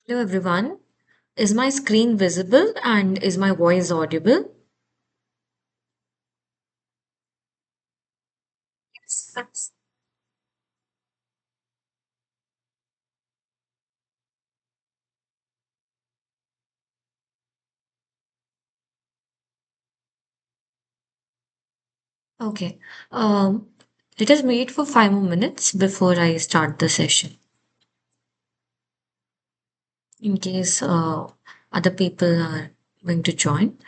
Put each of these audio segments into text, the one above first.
Hello everyone. Is my screen visible and is my voice audible? Yes. Okay. Um, Let us wait for 5 more minutes before I start the session in case other people are going to join.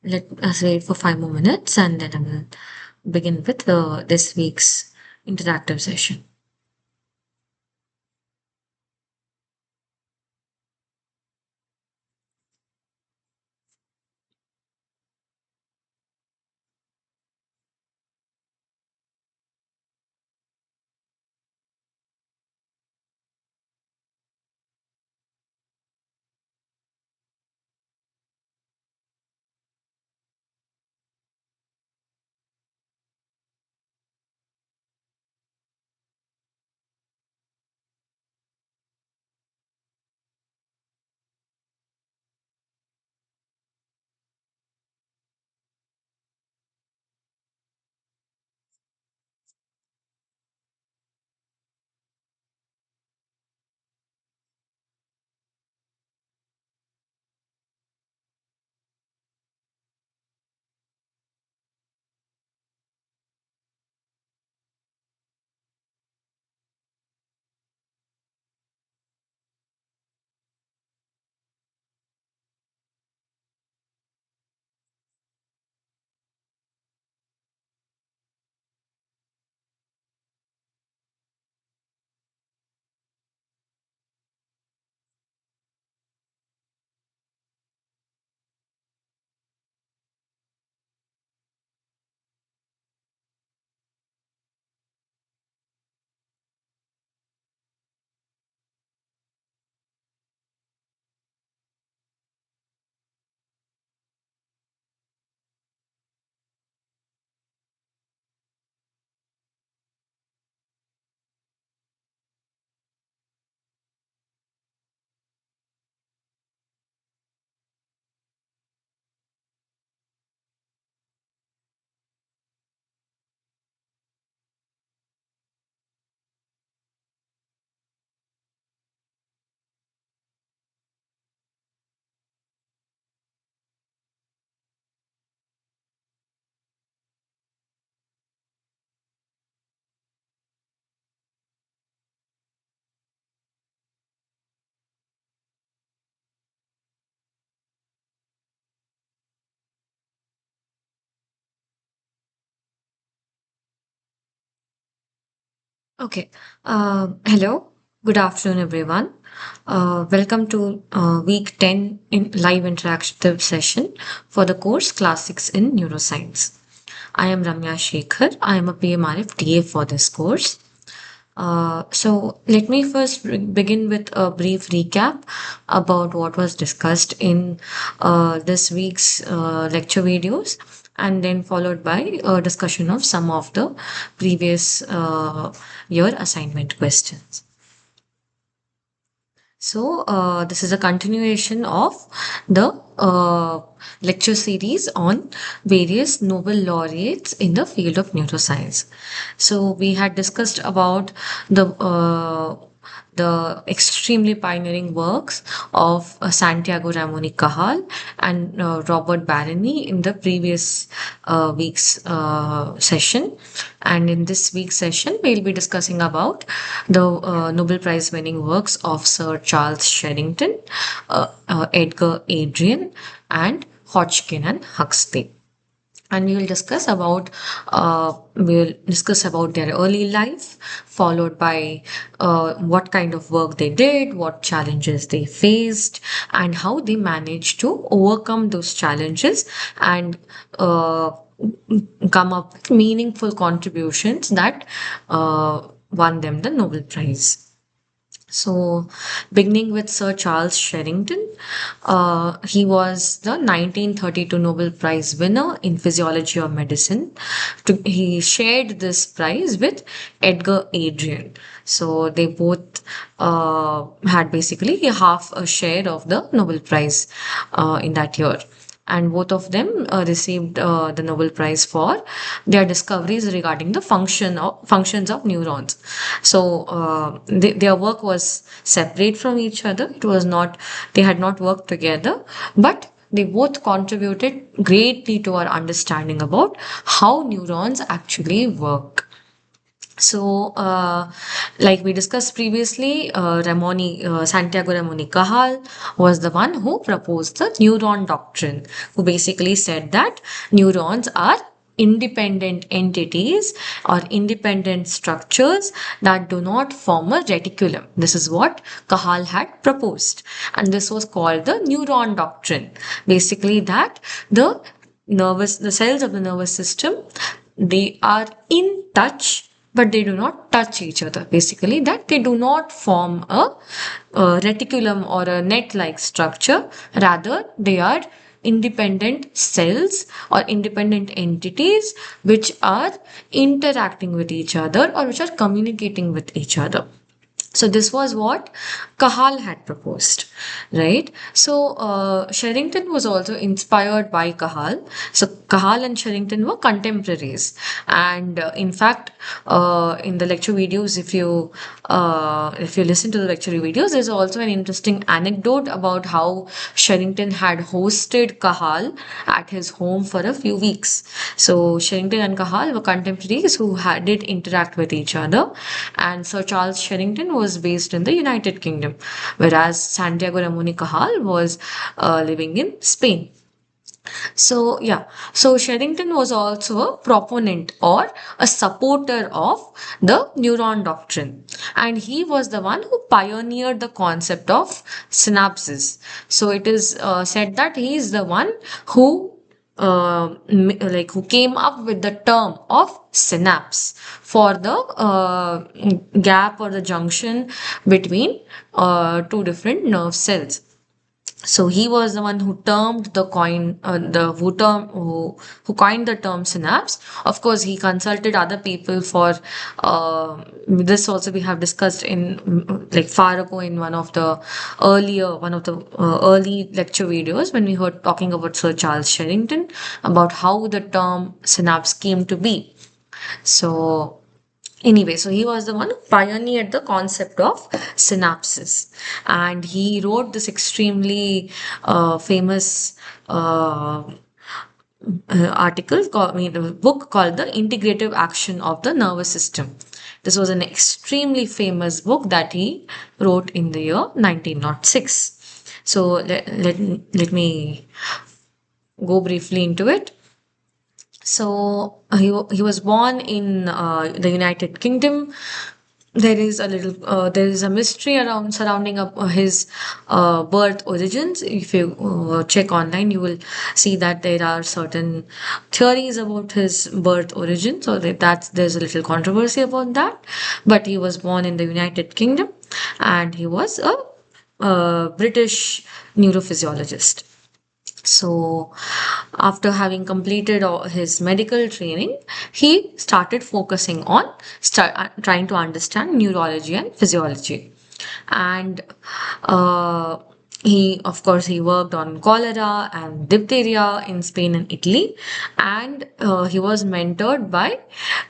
Let us wait for 5 more minutes and then I will begin with this week's interactive session. Okay. Hello. Good afternoon, everyone. Welcome to week 10 in live interactive session for the course Classics in Neuroscience. I am Ramya Shekhar. I am a PMRF TA for this course. So let me first begin with a brief recap about what was discussed in this week's lecture videos, and then followed by a discussion of some of the previous year assignment questions. So, this is a continuation of the lecture series on various Nobel laureates in the field of neuroscience. So, we had discussed about the extremely pioneering works of Santiago Ramon y Cajal and Robert Barani in the previous week's session. And in this week's session, we'll be discussing about the Nobel Prize winning works of Sir Charles Sherrington, Edgar Adrian, and Hodgkin and Huxley. And we will discuss about their early life, followed by what kind of work they did, what challenges they faced, and how they managed to overcome those challenges and come up with meaningful contributions that won them the Nobel Prize. So, beginning with Sir Charles Sherrington, he was the 1932 Nobel Prize winner in physiology or medicine. He shared this prize with Edgar Adrian. So, they both had basically half a share of the Nobel Prize in that year, and both of them received the Nobel Prize for their discoveries regarding the functions of neurons. So their work was separate from each other. It was not They had not worked together, but they both contributed greatly to our understanding about how neurons actually work. So, like we discussed previously, Santiago Ramon y Cajal was the one who proposed the neuron doctrine, who basically said that neurons are independent entities or independent structures that do not form a reticulum. This is what Cajal had proposed, and this was called the neuron doctrine. Basically, that the cells of the nervous system, they are in touch, but they do not touch each other. Basically, that they do not form a reticulum or a net-like structure. Rather, they are independent cells or independent entities which are interacting with each other or which are communicating with each other. So this was what Cajal had proposed, right? So Sherrington was also inspired by Cajal. So Cajal and Sherrington were contemporaries, and in fact, in the lecture videos, if you listen to the lecture videos, there's also an interesting anecdote about how Sherrington had hosted Cajal at his home for a few weeks. So Sherrington and Cajal were contemporaries who did interact with each other, and Sir Charles Sherrington was based in the United Kingdom, whereas Santiago Ramon y Cajal was living in Spain. So, yeah, so Sherrington was also a proponent or a supporter of the neuron doctrine, and he was the one who pioneered the concept of synapses. So, it is said that he is the one who who came up with the term of synapse for the gap or the junction between two different nerve cells. So he was the one who termed the coin, the who coined the term synapse. Of course, he consulted other people for this. Also, we have discussed in like far ago in one of the early lecture videos when we were talking about Sir Charles Sherrington about how the term synapse came to be. So anyway, so he was the one who pioneered the concept of synapses, and he wrote this extremely famous a book called The Integrative Action of the Nervous System. This was an extremely famous book that he wrote in the year 1906. So let me go briefly into it. So he was born in the United Kingdom. There is a mystery around surrounding his birth origins. If you check online, you will see that there are certain theories about his birth origin. So there's a little controversy about that. But he was born in the United Kingdom, and he was a British neurophysiologist. So, after having completed his medical training, he started focusing on trying to understand neurology and physiology. And of course, he worked on cholera and diphtheria in Spain and Italy, and he was mentored by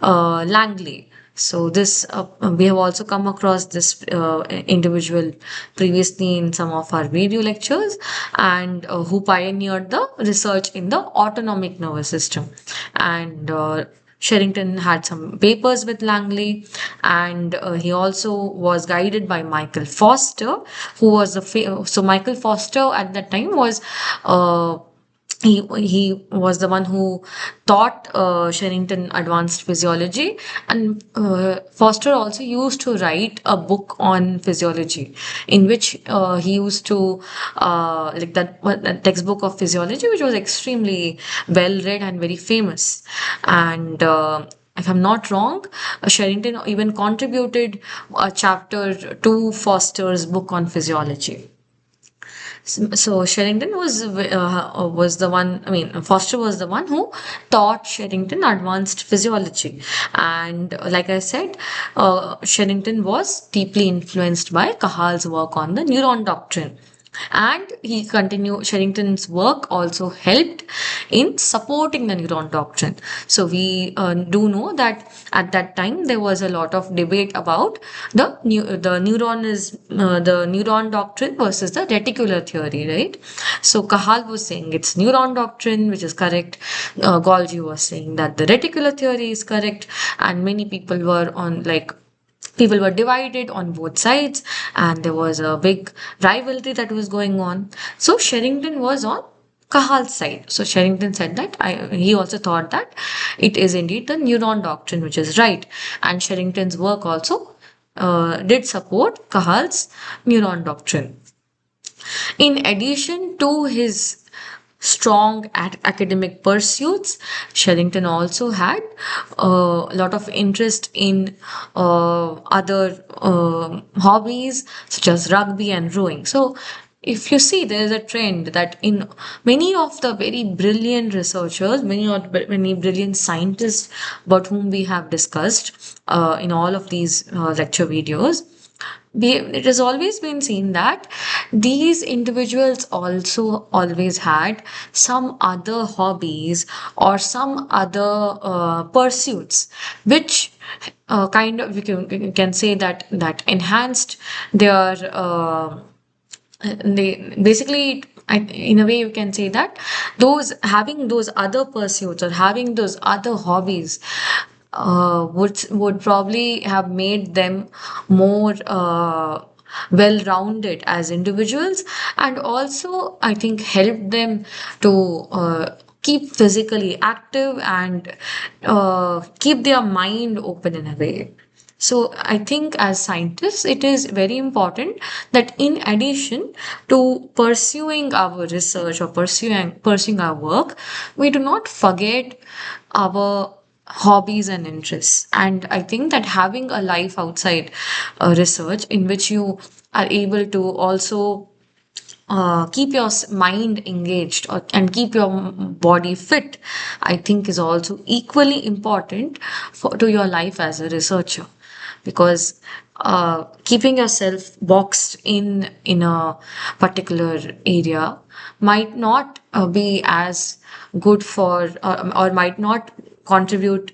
Langley. So this we have also come across this individual previously in some of our video lectures, and who pioneered the research in the autonomic nervous system. And Sherrington had some papers with Langley, and he also was guided by Michael Foster, who was so Michael Foster at that time was he was the one who taught Sherrington advanced physiology, and Foster also used to write a book on physiology, in which he used to like that textbook of physiology, which was extremely well read and very famous. And if I'm not wrong, Sherrington even contributed a chapter to Foster's book on physiology. So Sherrington was the one. I mean, Foster was the one who taught Sherrington advanced physiology, and like I said, Sherrington was deeply influenced by Cahal's work on the neuron doctrine. And he continued, Sherrington's work also helped in supporting the neuron doctrine. So we do know that at that time there was a lot of debate about the neuron doctrine versus the reticular theory, right? So Cahal was saying it's neuron doctrine which is correct. Golgi was saying that the reticular theory is correct, and many people were divided on both sides, and there was a big rivalry that was going on. So Sherrington was on Cahal's side. So Sherrington said that he also thought that it is indeed the neuron doctrine which is right, and Sherrington's work also did support Cahal's neuron doctrine. In addition to his strong academic pursuits, Sherrington also had a lot of interest in other hobbies such as rugby and rowing. So, if you see, there is a trend that in many of the very brilliant researchers, many brilliant scientists about whom we have discussed in all of these lecture videos, it has always been seen that these individuals also always had some other hobbies or some other pursuits which kind of you can say that enhanced their they basically in a way you can say that those having those other pursuits or having those other hobbies would probably have made them more well-rounded as individuals, and also I think helped them to keep physically active and keep their mind open in a way. So I think as scientists, it is very important that in addition to pursuing our research or pursuing our work, we do not forget our hobbies and interests. And I think that having a life outside research in which you are able to also keep your mind engaged and keep your body fit, I think is also equally important to your life as a researcher, because keeping yourself boxed in a particular area might not be as good or might not contribute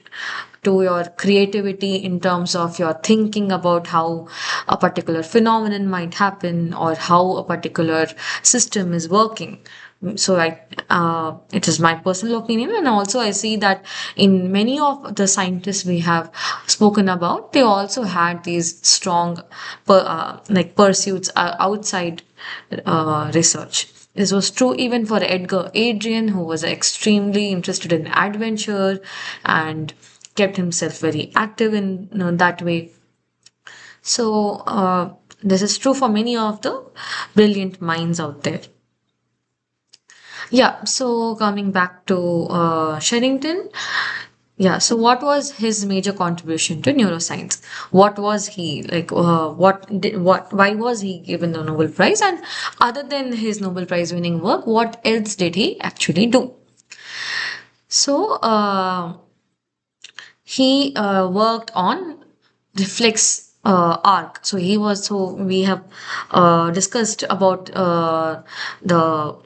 to your creativity in terms of your thinking about how a particular phenomenon might happen or how a particular system is working. So it is my personal opinion, and also I see that in many of the scientists we have spoken about, they also had these strong pursuits outside research. This was true even for Edgar Adrian, who was extremely interested in adventure and kept himself very active in that way. So, this is true for many of the brilliant minds out there. Yeah, so coming back to Sherrington, yeah, so what was his major contribution to neuroscience? What was he like? Why was he given the Nobel Prize? And other than his Nobel Prize winning work, what else did he actually do? So, he worked on reflex arc. So we have discussed about the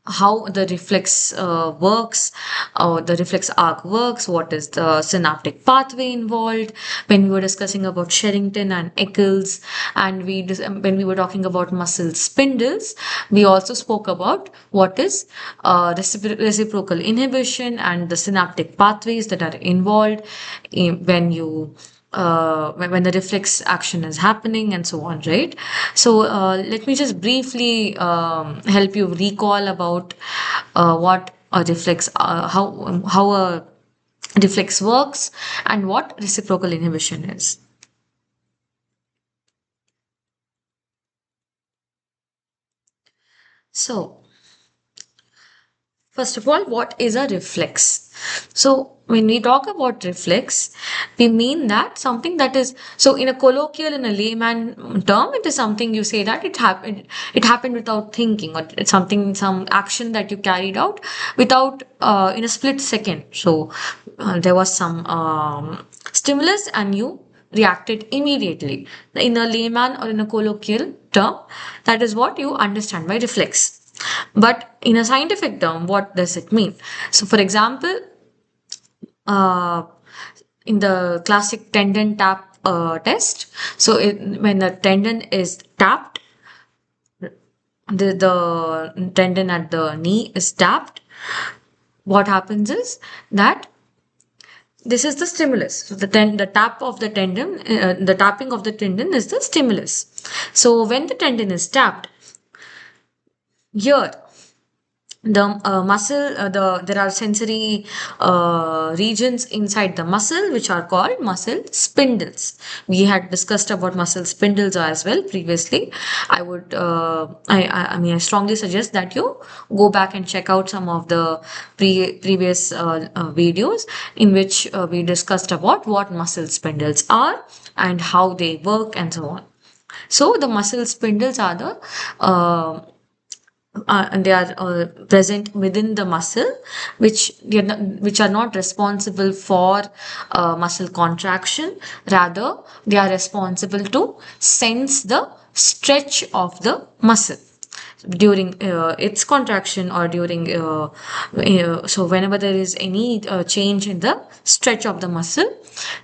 how the reflex works, the reflex arc works, what is the synaptic pathway involved. When we were discussing about Sherrington and Eccles, and when we were talking about muscle spindles, we also spoke about what is reciprocal inhibition and the synaptic pathways that are involved when you when the reflex action is happening and so on, right? So let me just briefly help you recall about what a reflex, how a reflex works and what reciprocal inhibition is. So, first of all, what is a reflex? So, when we talk about reflex, we mean that something that is so in a colloquial, in a layman term, it is something you say that it happened without thinking, or it's something, some action that you carried out without in a split second. So there was some stimulus and you reacted immediately. In a layman or in a colloquial term, that is what you understand by reflex. But in a scientific term, what does it mean? So, for example, uh, in the classic tendon tap test, so when the tendon is tapped, the tendon at the knee is tapped, what happens is that this is the stimulus. So the tap of the tendon, the tapping of the tendon is the stimulus. So when the tendon is tapped, here the muscle, there are sensory regions inside the muscle which are called muscle spindles. We had discussed about muscle spindles as well previously. I would I mean, I strongly suggest that you go back and check out some of the previous videos in which we discussed about what muscle spindles are and how they work and so on. So the muscle spindles are the and they are present within the muscle, which are not responsible for muscle contraction. Rather, they are responsible to sense the stretch of the muscle during its contraction or during so whenever there is any change in the stretch of the muscle,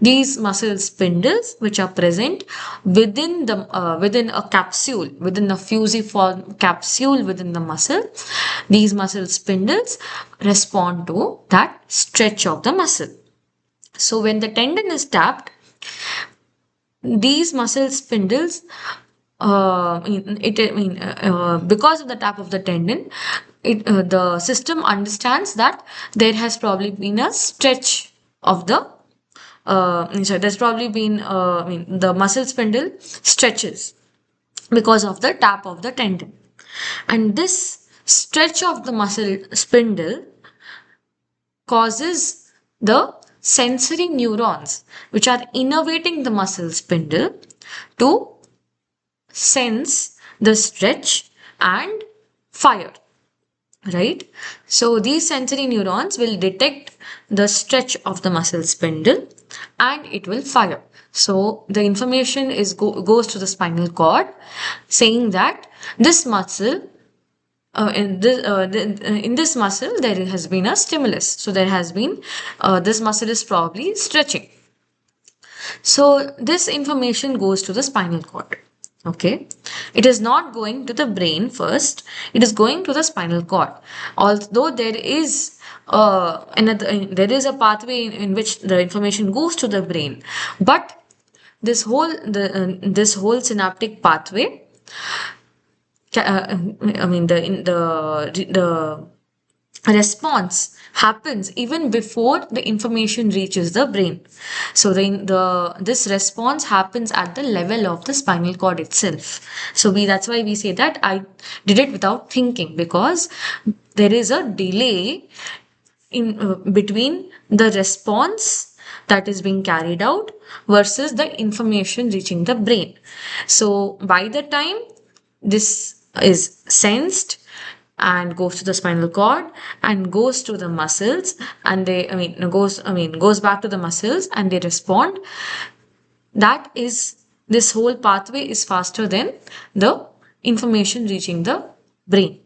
these muscle spindles which are present within the within a capsule, within a fusiform capsule within the muscle, these muscle spindles respond to that stretch of the muscle. So when the tendon is tapped, these muscle spindles because of the tap of the tendon, the system understands that there has probably been a stretch of the there's probably been the muscle spindle stretches because of the tap of the tendon, and this stretch of the muscle spindle causes the sensory neurons which are innervating the muscle spindle to sense the stretch and fire, right? So these sensory neurons will detect the stretch of the muscle spindle and it will fire. So the information goes to the spinal cord saying that this muscle in this muscle there has been a stimulus, so there has been this muscle is probably stretching. So this information goes to the spinal cord. Okay, it is not going to the brain first, it is going to the spinal cord. Although there is there is a pathway in which the information goes to the brain, but this whole synaptic pathway, I mean the response happens even before the information reaches the brain. So this response happens at the level of the spinal cord itself. So that's why we say that I did it without thinking, because there is a delay in between the response that is being carried out versus the information reaching the brain. So by the time this is sensed and goes to the spinal cord and goes to the muscles, and goes back to the muscles and they respond, that is, this whole pathway is faster than the information reaching the brain.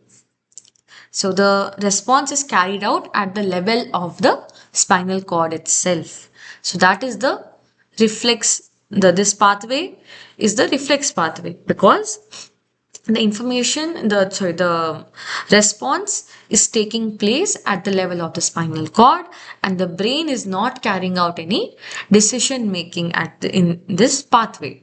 So the response is carried out at the level of the spinal cord itself. So that is the reflex. This pathway is the reflex pathway, because the information, the response is taking place at the level of the spinal cord, and the brain is not carrying out any decision making in this pathway.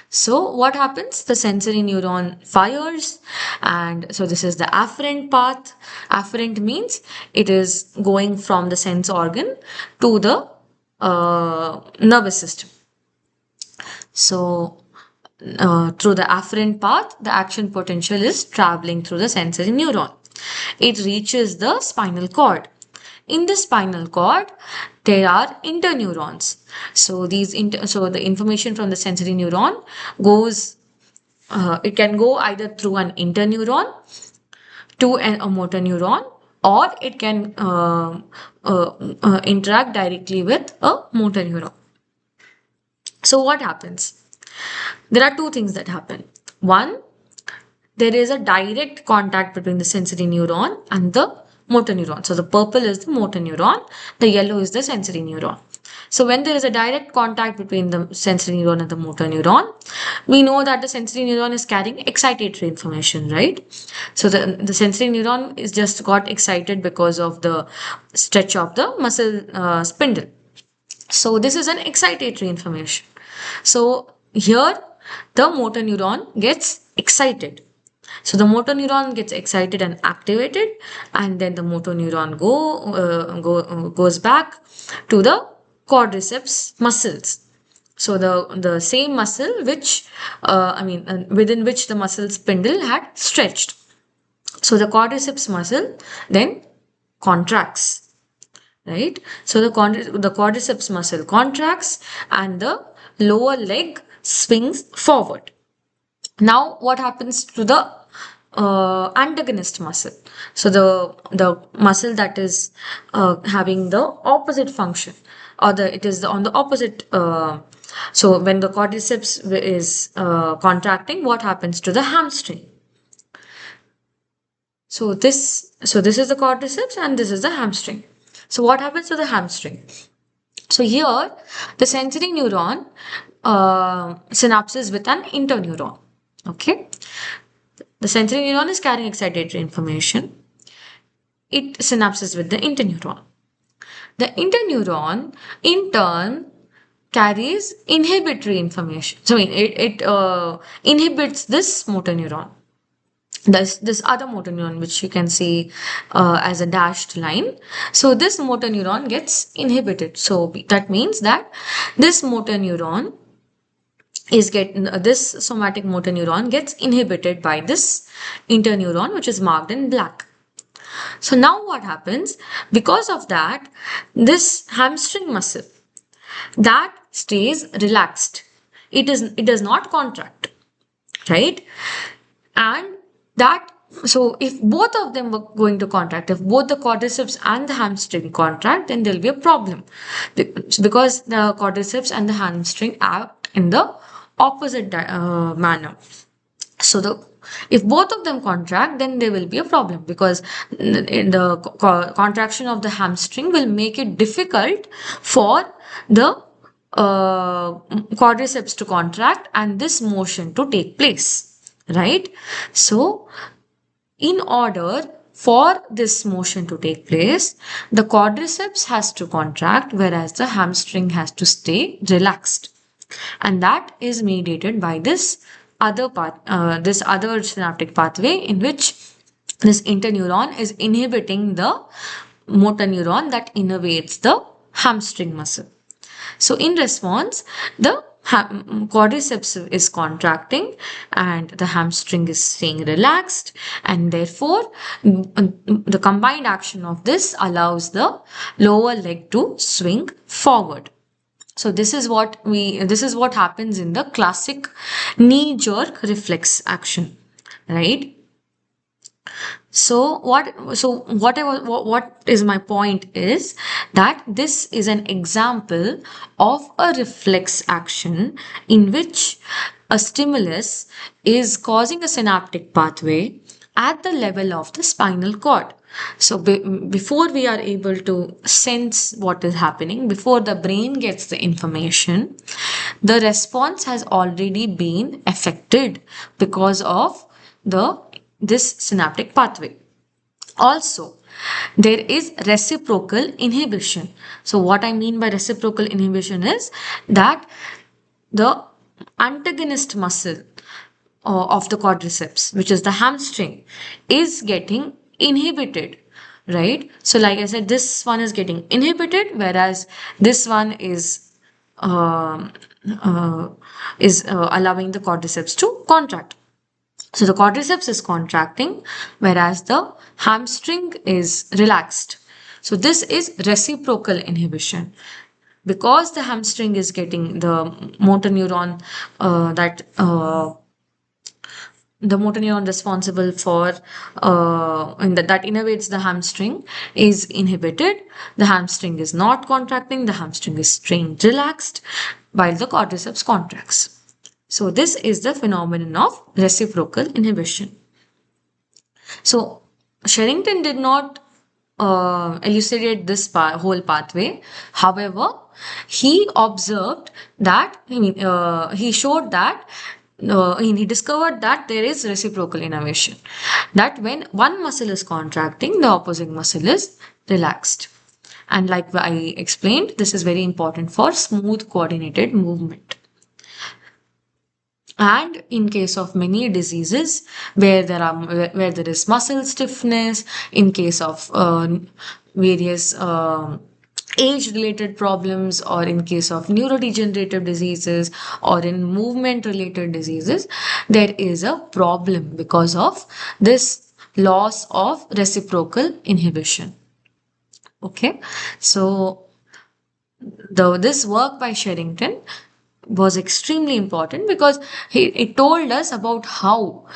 So what happens? The sensory neuron fires, and so this is the afferent path. Afferent means it is going from the sense organ to the nervous system. So through the afferent path, the action potential is traveling through the sensory neuron. It reaches the spinal cord. in the spinal cord, there are interneurons. So so the information from the sensory neuron goes, it can go either through an interneuron to a motor neuron, or it can interact directly with a motor neuron. So what happens? There are two things that happen. One, there is a direct contact between the sensory neuron and the motor neuron. So the purple is the motor neuron, the yellow is the sensory neuron. So when there is a direct contact between the sensory neuron and the motor neuron, we know that the sensory neuron is carrying excitatory information, right? So the sensory neuron is just got excited because of the stretch of the muscle spindle. So this is an excitatory information. So here the motor neuron gets excited. So the motor neuron gets excited and activated, and then the motor neuron goes back to the quadriceps muscles. So the same muscle which within which the muscle spindle had stretched. So the quadriceps muscle then contracts, right? So the quadriceps muscle contracts and the lower leg swings forward. Now what happens to the antagonist muscle? So the muscle that is having the opposite function, or it is on the opposite. So when the quadriceps is contracting, what happens to the hamstring? So this is the quadriceps and this is the hamstring. So what happens to the hamstring? So here the sensory neuron synapses with an interneuron. Okay. The sensory neuron is carrying excitatory information. It synapses with the interneuron. The interneuron in turn carries inhibitory information. So it inhibits this motor neuron. This other motor neuron, which you can see as a dashed line. So this motor neuron gets inhibited. So that means that this motor neuron is this somatic motor neuron gets inhibited by this interneuron, which is marked in black. So now what happens? Because of that, this hamstring muscle that stays relaxed. It does not contract, right? And that, so if both of them were going to contract, if both the quadriceps and the hamstring contract, then there'll be a problem, because the quadriceps and the hamstring act in the opposite manner. So if both of them contract, then there will be a problem, because the contraction of the hamstring will make it difficult for the quadriceps to contract and this motion to take place, right? So in order for this motion to take place, the quadriceps has to contract, whereas the hamstring has to stay relaxed. And that is mediated by this other synaptic pathway, in which this interneuron is inhibiting the motor neuron that innervates the hamstring muscle. So in response, the quadriceps is contracting and the hamstring is staying relaxed, and therefore the combined action of this allows the lower leg to swing forward. So this is what happens in the classic knee jerk reflex action, right? So what is my point is that this is an example of a reflex action in which a stimulus is causing a synaptic pathway at the level of the spinal cord. So before we are able to sense what is happening, before the brain gets the information, the response has already been affected because of this synaptic pathway. Also, there is reciprocal inhibition. So what I mean by reciprocal inhibition is that the antagonist muscle of the quadriceps, which is the hamstring, is getting inhibited, right? So like I said, this one is getting inhibited, whereas this one is allowing the quadriceps to contract. So the quadriceps is contracting, whereas the hamstring is relaxed. So this is reciprocal inhibition. Because the hamstring is getting motor neuron that the motor neuron responsible for that innervates the hamstring is inhibited, the hamstring is not contracting, the hamstring is strained, relaxed, while the quadriceps contracts. So this is the phenomenon of reciprocal inhibition. So Sherrington did not elucidate this whole pathway. However, he observed that, he showed that, he discovered that there is reciprocal innervation. That when one muscle is contracting, the opposing muscle is relaxed. And like I explained, this is very important for smooth coordinated movement. And in case of many diseases where there is muscle stiffness, in case of various age related problems, or in case of neurodegenerative diseases, or in movement related diseases, there is a problem because of this loss of reciprocal inhibition. Okay, so this work by Sherrington was extremely important because it told us about how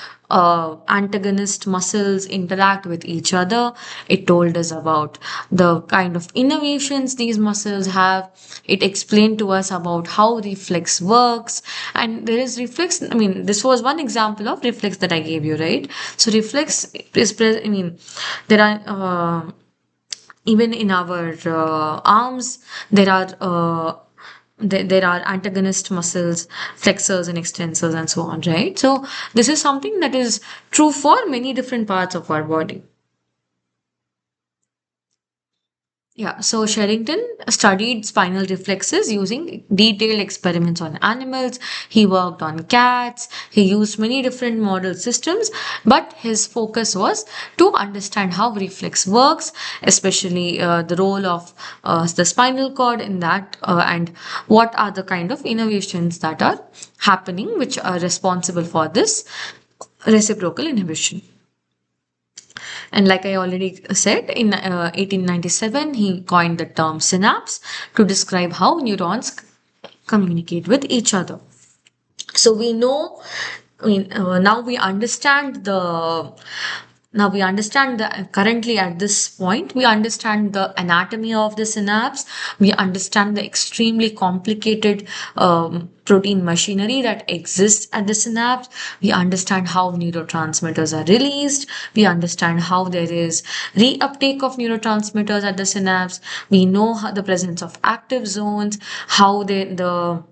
antagonist muscles interact with each other. It told us about the kind of innovations these muscles have. It explained to us about how reflex works. And there is reflex, I mean, this was one example of reflex that I gave you, right? So reflex is, there are even in our arms, there are there are antagonist muscles, flexors and extensors and so on, right? So this is something that is true for many different parts of our body. Yeah, so Sherrington studied spinal reflexes using detailed experiments on animals. He worked on cats. He used many different model systems, but his focus was to understand how reflex works, especially the role of the spinal cord in that, and what are the kind of innovations that are happening which are responsible for this reciprocal inhibition. And like I already said, in 1897, he coined the term synapse to describe how neurons communicate with each other. So we know, now we understand the currently at this point, we understand the anatomy of the synapse. We understand the extremely complicated protein machinery that exists at the synapse. We understand how neurotransmitters are released. We understand how there is reuptake of neurotransmitters at the synapse. We know how the presence of active zones, how the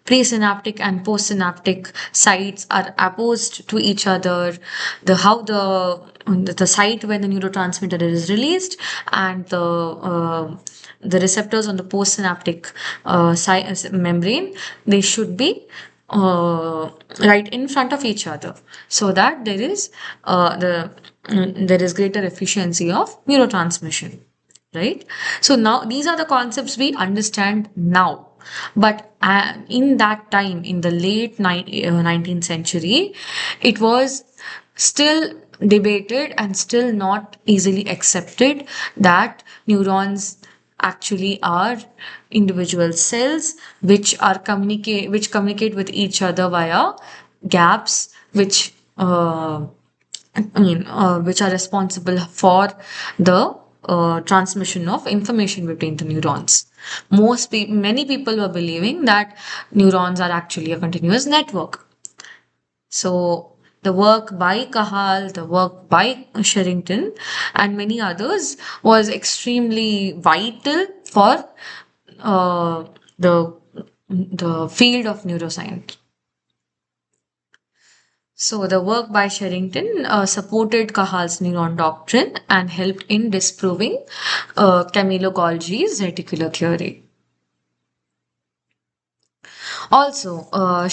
presynaptic and postsynaptic sites are opposed to each other, the site where the neurotransmitter is released, and the receptors on the postsynaptic membrane, they should be right in front of each other, so that there is greater efficiency of neurotransmission, right? So now these are the concepts we understand now. But in that time, in the late 19th century, it was still debated and still not easily accepted that neurons actually are individual cells which communicate with each other via gaps which are responsible for the transmission of information between the neurons. Many people were believing that neurons are actually a continuous network. So the work by Cahal, the work by Sherrington, and many others was extremely vital for uh, the the field of neuroscience. So the work by Sherrington supported Cahal's neuron doctrine and helped in disproving Camillo Golgi's reticular theory. Also, of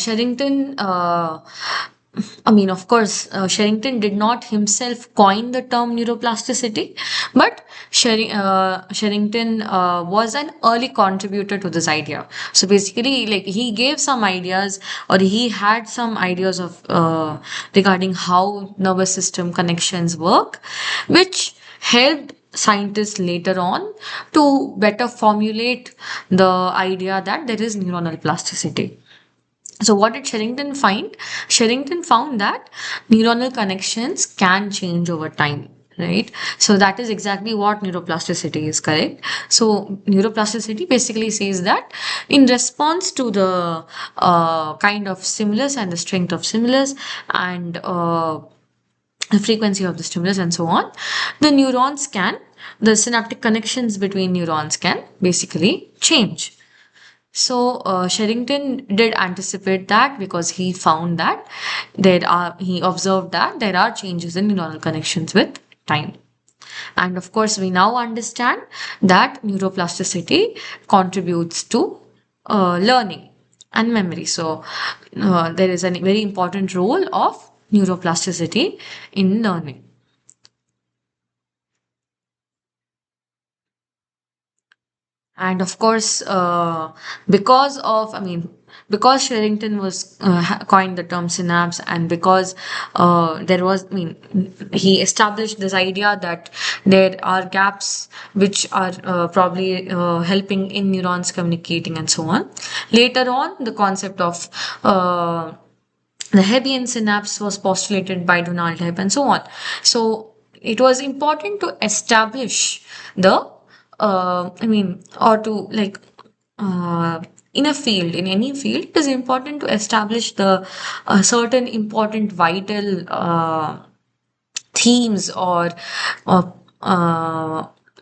course, Sherrington did not himself coin the term neuroplasticity, but Sherrington was an early contributor to this idea. So basically, like he gave some ideas, or he had some ideas of regarding how nervous system connections work, which helped scientists later on to better formulate the idea that there is neuronal plasticity. So what did Sherrington find? Sherrington found that neuronal connections can change over time, right? So that is exactly what neuroplasticity is, correct? So neuroplasticity basically says that in response to the kind of stimulus and the strength of stimulus and the frequency of the stimulus and so on, the neurons can, the synaptic connections between neurons can basically change. So Sherrington did anticipate that because he found that he observed that there are changes in neuronal connections with time. And of course, we now understand that neuroplasticity contributes to learning and memory. So there is a very important role of neuroplasticity in learning. And of course, because of, I mean, because Sherrington was coined the term synapse, and because there was, I mean, he established this idea that there are gaps which are probably helping in neurons communicating and so on. Later on, the concept of the Hebbian synapse was postulated by Donald Hebb and so on. So it was important to establish the, I mean, or to like, in a field, in any field, it is important to establish the certain important vital themes or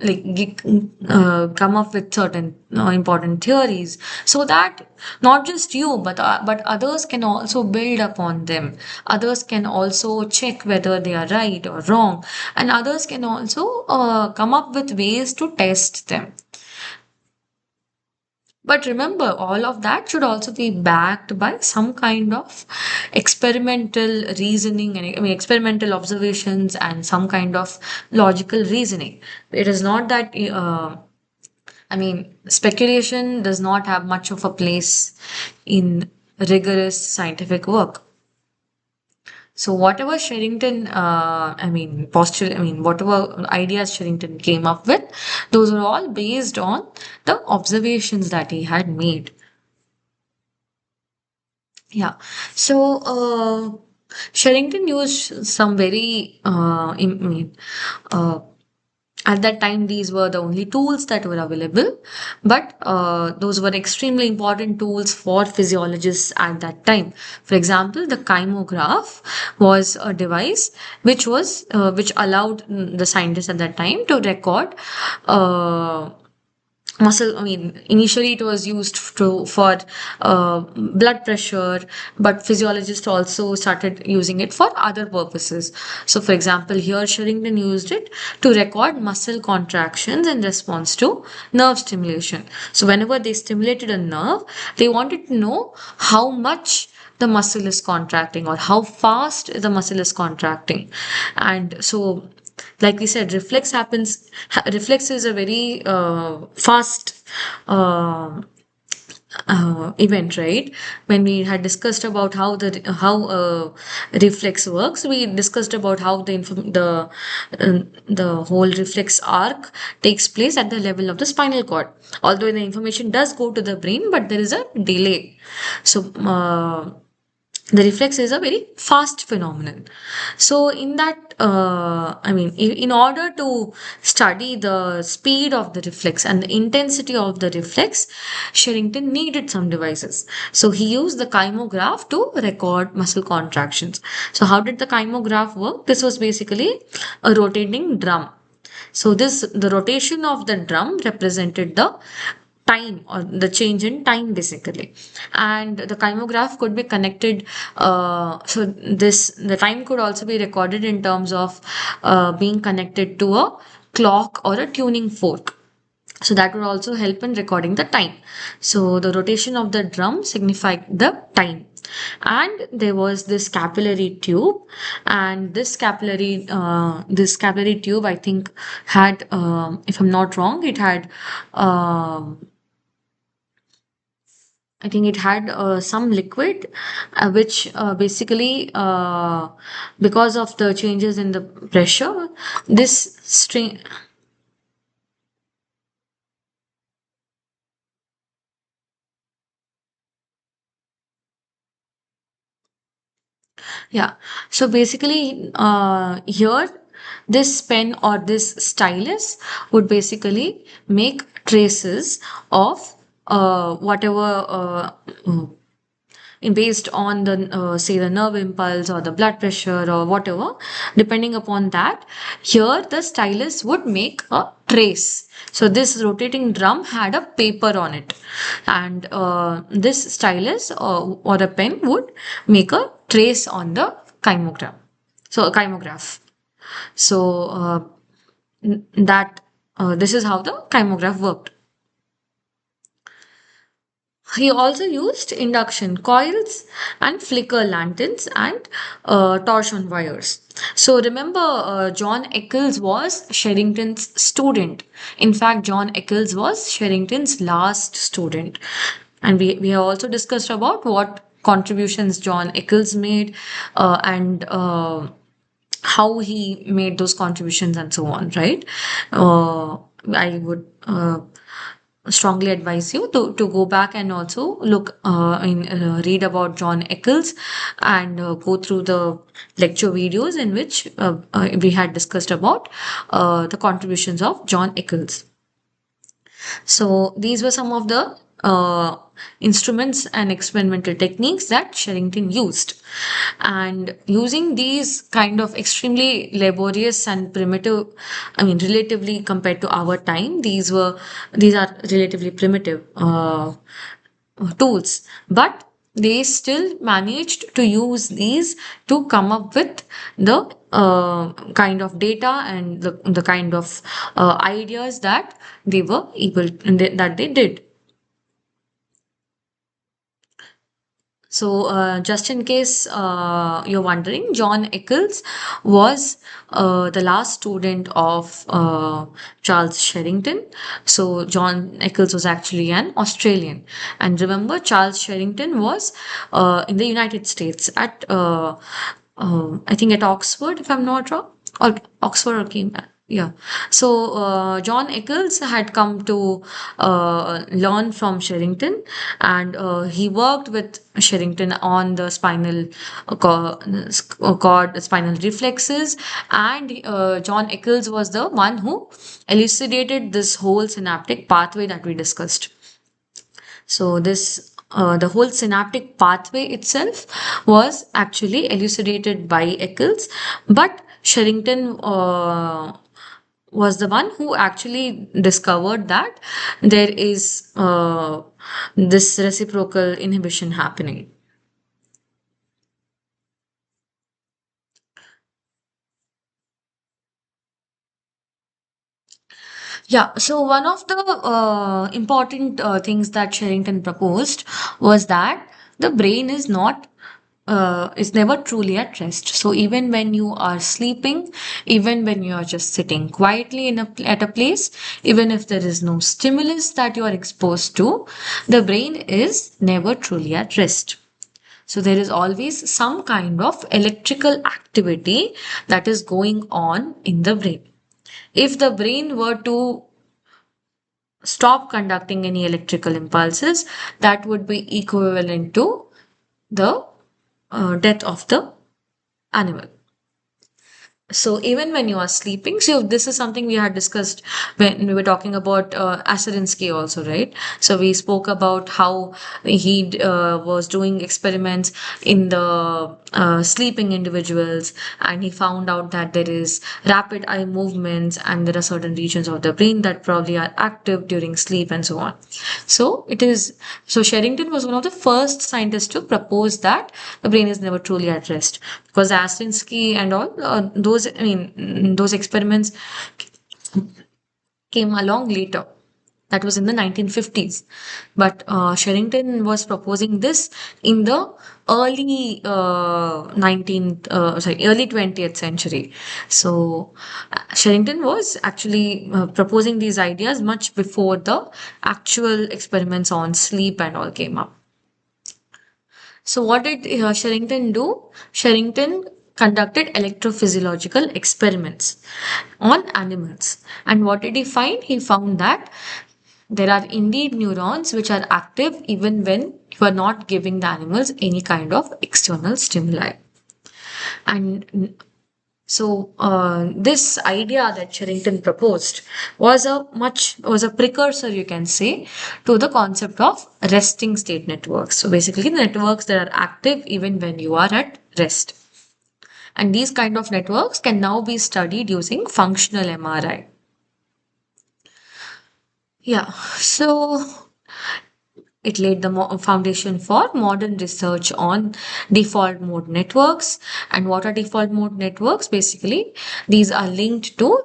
like come up with certain important theories so that not just you but others can also build upon them, others can also check whether they are right or wrong, and others can also come up with ways to test them. But remember, all of that should also be backed by some kind of experimental reasoning and, I mean, experimental observations and some kind of logical reasoning. It is not that, I mean, speculation does not have much of a place in rigorous scientific work. So whatever Sherrington, whatever ideas Sherrington came up with, those are all based on the observations that he had made. Yeah. So, Sherrington used some very, at that time, these were the only tools that were available, but those were extremely important tools for physiologists at that time. For example, the kymograph was a device which allowed the scientists at that time to record muscle. I mean, initially it was used for blood pressure, but physiologists also started using it for other purposes. So for example, here Sherrington used it to record muscle contractions in response to nerve stimulation. So whenever they stimulated a nerve, they wanted to know how much the muscle is contracting or how fast the muscle is contracting. And so, like we said, reflex is a very fast event, right? When we had discussed about how reflex works, we discussed about how the whole reflex arc takes place at the level of the spinal cord. Although the information does go to the brain, but there is a delay. So the reflex is a very fast phenomenon. So in that, in order to study the speed of the reflex and the intensity of the reflex, Sherrington needed some devices. So he used the kymograph to record muscle contractions. So how did the kymograph work? This was basically a rotating drum. So the rotation of the drum represented the time or the change in time basically, and the kymograph could be connected, so this the time could also be recorded in terms of being connected to a clock or a tuning fork. So that would also help in recording the time. So the rotation of the drum signified the time. And there was this capillary tube, and this capillary tube, I think, had, if I'm not wrong, it had I think it had some liquid, which basically, because of the changes in the pressure, this string. Yeah. So basically, here, this pen or this stylus would basically make traces of whatever based on the say the nerve impulse or the blood pressure or whatever. Depending upon that, here the stylus would make a trace. So this rotating drum had a paper on it, and this stylus or a pen would make a trace on the chymogram. So a chymograph. So that this is how the chymograph worked. He also used induction coils and flicker lanterns and torsion wires. So remember, John Eccles was Sherrington's student. In fact, John Eccles was Sherrington's last student. And we have also discussed about what contributions John Eccles made and how he made those contributions and so on, right? I would strongly advise you to go back and also look read about John Eccles and go through the lecture videos in which we had discussed about the contributions of John Eccles. So these were some of the instruments and experimental techniques that Sherrington used. And using these kind of extremely laborious and primitive, I mean, relatively compared to our time, these are relatively primitive tools, but they still managed to use these to come up with the kind of data and the kind of ideas that they were able that they did. So, just in case you're wondering, John Eccles was the last student of Charles Sherrington. So, John Eccles was actually an Australian. And remember, Charles Sherrington was in the United States at, I think, at Oxford, if I'm not wrong, or Oxford or Cambridge. Yeah. So John Eccles had come to learn from Sherrington, and he worked with Sherrington on the spinal cord, spinal reflexes, and John Eccles was the one who elucidated this whole synaptic pathway that we discussed. So this the whole synaptic pathway itself was actually elucidated by Eccles, but Sherrington was the one who actually discovered that there is this reciprocal inhibition happening. Yeah, so one of the important things that Sherrington proposed was that the brain is never truly at rest. So even when you are sleeping, even when you are just sitting quietly at a place, even if there is no stimulus that you are exposed to, the brain is never truly at rest. So there is always some kind of electrical activity that is going on in the brain. If the brain were to stop conducting any electrical impulses, that would be equivalent to the death of the animal. So even when you are sleeping, so this is something we had discussed when we were talking about Aserinsky also, right? So we spoke about how he was doing experiments in the sleeping individuals, and he found out that there is rapid eye movements, and there are certain regions of the brain that probably are active during sleep and so on. So it is so Sherrington was one of the first scientists to propose that the brain is never truly at rest, because Aserinsky and all those, I mean, those experiments came along later. That was in the 1950s. But Sherrington was proposing this in the early 20th century. So Sherrington was actually proposing these ideas much before the actual experiments on sleep and all came up. So what did Sherrington do? Sherrington conducted electrophysiological experiments on animals. And what did he find? He found that there are indeed neurons which are active even when you are not giving the animals any kind of external stimuli. And this idea that Sherrington proposed was a precursor, you can say, to the concept of resting state networks. So basically, the networks that are active even when you are at rest. And these kind of networks can now be studied using functional MRI. Yeah, so it laid the foundation for modern research on default mode networks. And what are default mode networks? Basically, these are linked to,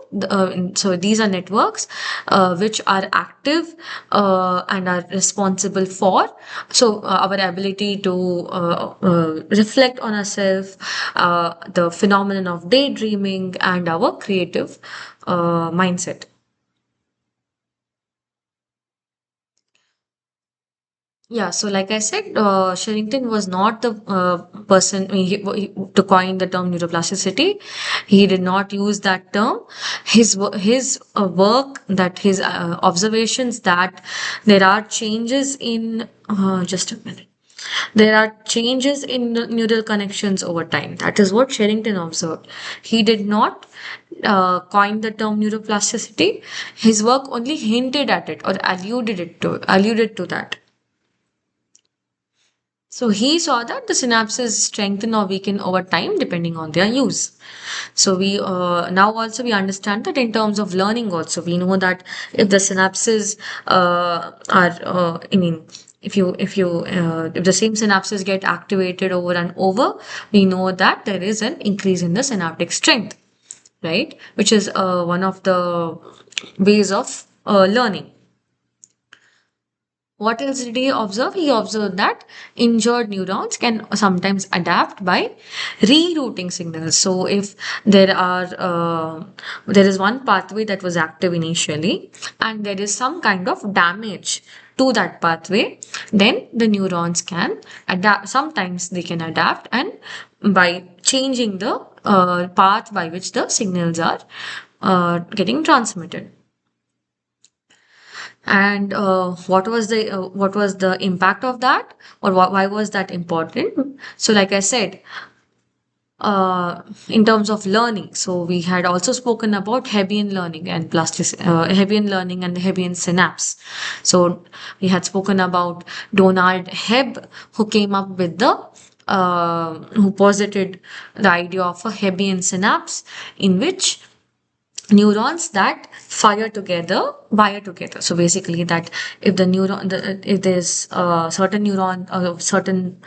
so these are networks which are active and are responsible for, our ability to reflect on ourselves, the phenomenon of daydreaming, and our creative mindset. Yeah, so like I said, Sherrington was not the person to coin the term neuroplasticity. He did not use that term. His work, that his observations that there are changes in, just a minute. There are changes in the neural connections over time. That is what Sherrington observed. He did not coin the term neuroplasticity. His work only hinted at it or alluded to that. So he saw that the synapses strengthen or weaken over time depending on their use. So we now also we understand that in terms of learning also we know that if the synapses are I mean if the same synapses get activated over and over, we know that there is an increase in the synaptic strength, right? Which is one of the ways of learning. What else did he observe? He observed that injured neurons can sometimes adapt by rerouting signals. So, if there is one pathway that was active initially, and there is some kind of damage to that pathway, then the neurons can adapt. Sometimes they can adapt, and by changing the path by which the signals are getting transmitted. And what was the impact of that, or why was that important? So like I said, in terms of learning, so we had also spoken about Hebbian learning and Hebbian learning and the Hebbian synapse. So we had spoken about Donald Hebb, who came up with the who posited the idea of a Hebbian synapse, in which neurons that fire together wire together. So basically that if if there's a certain neuron, a certain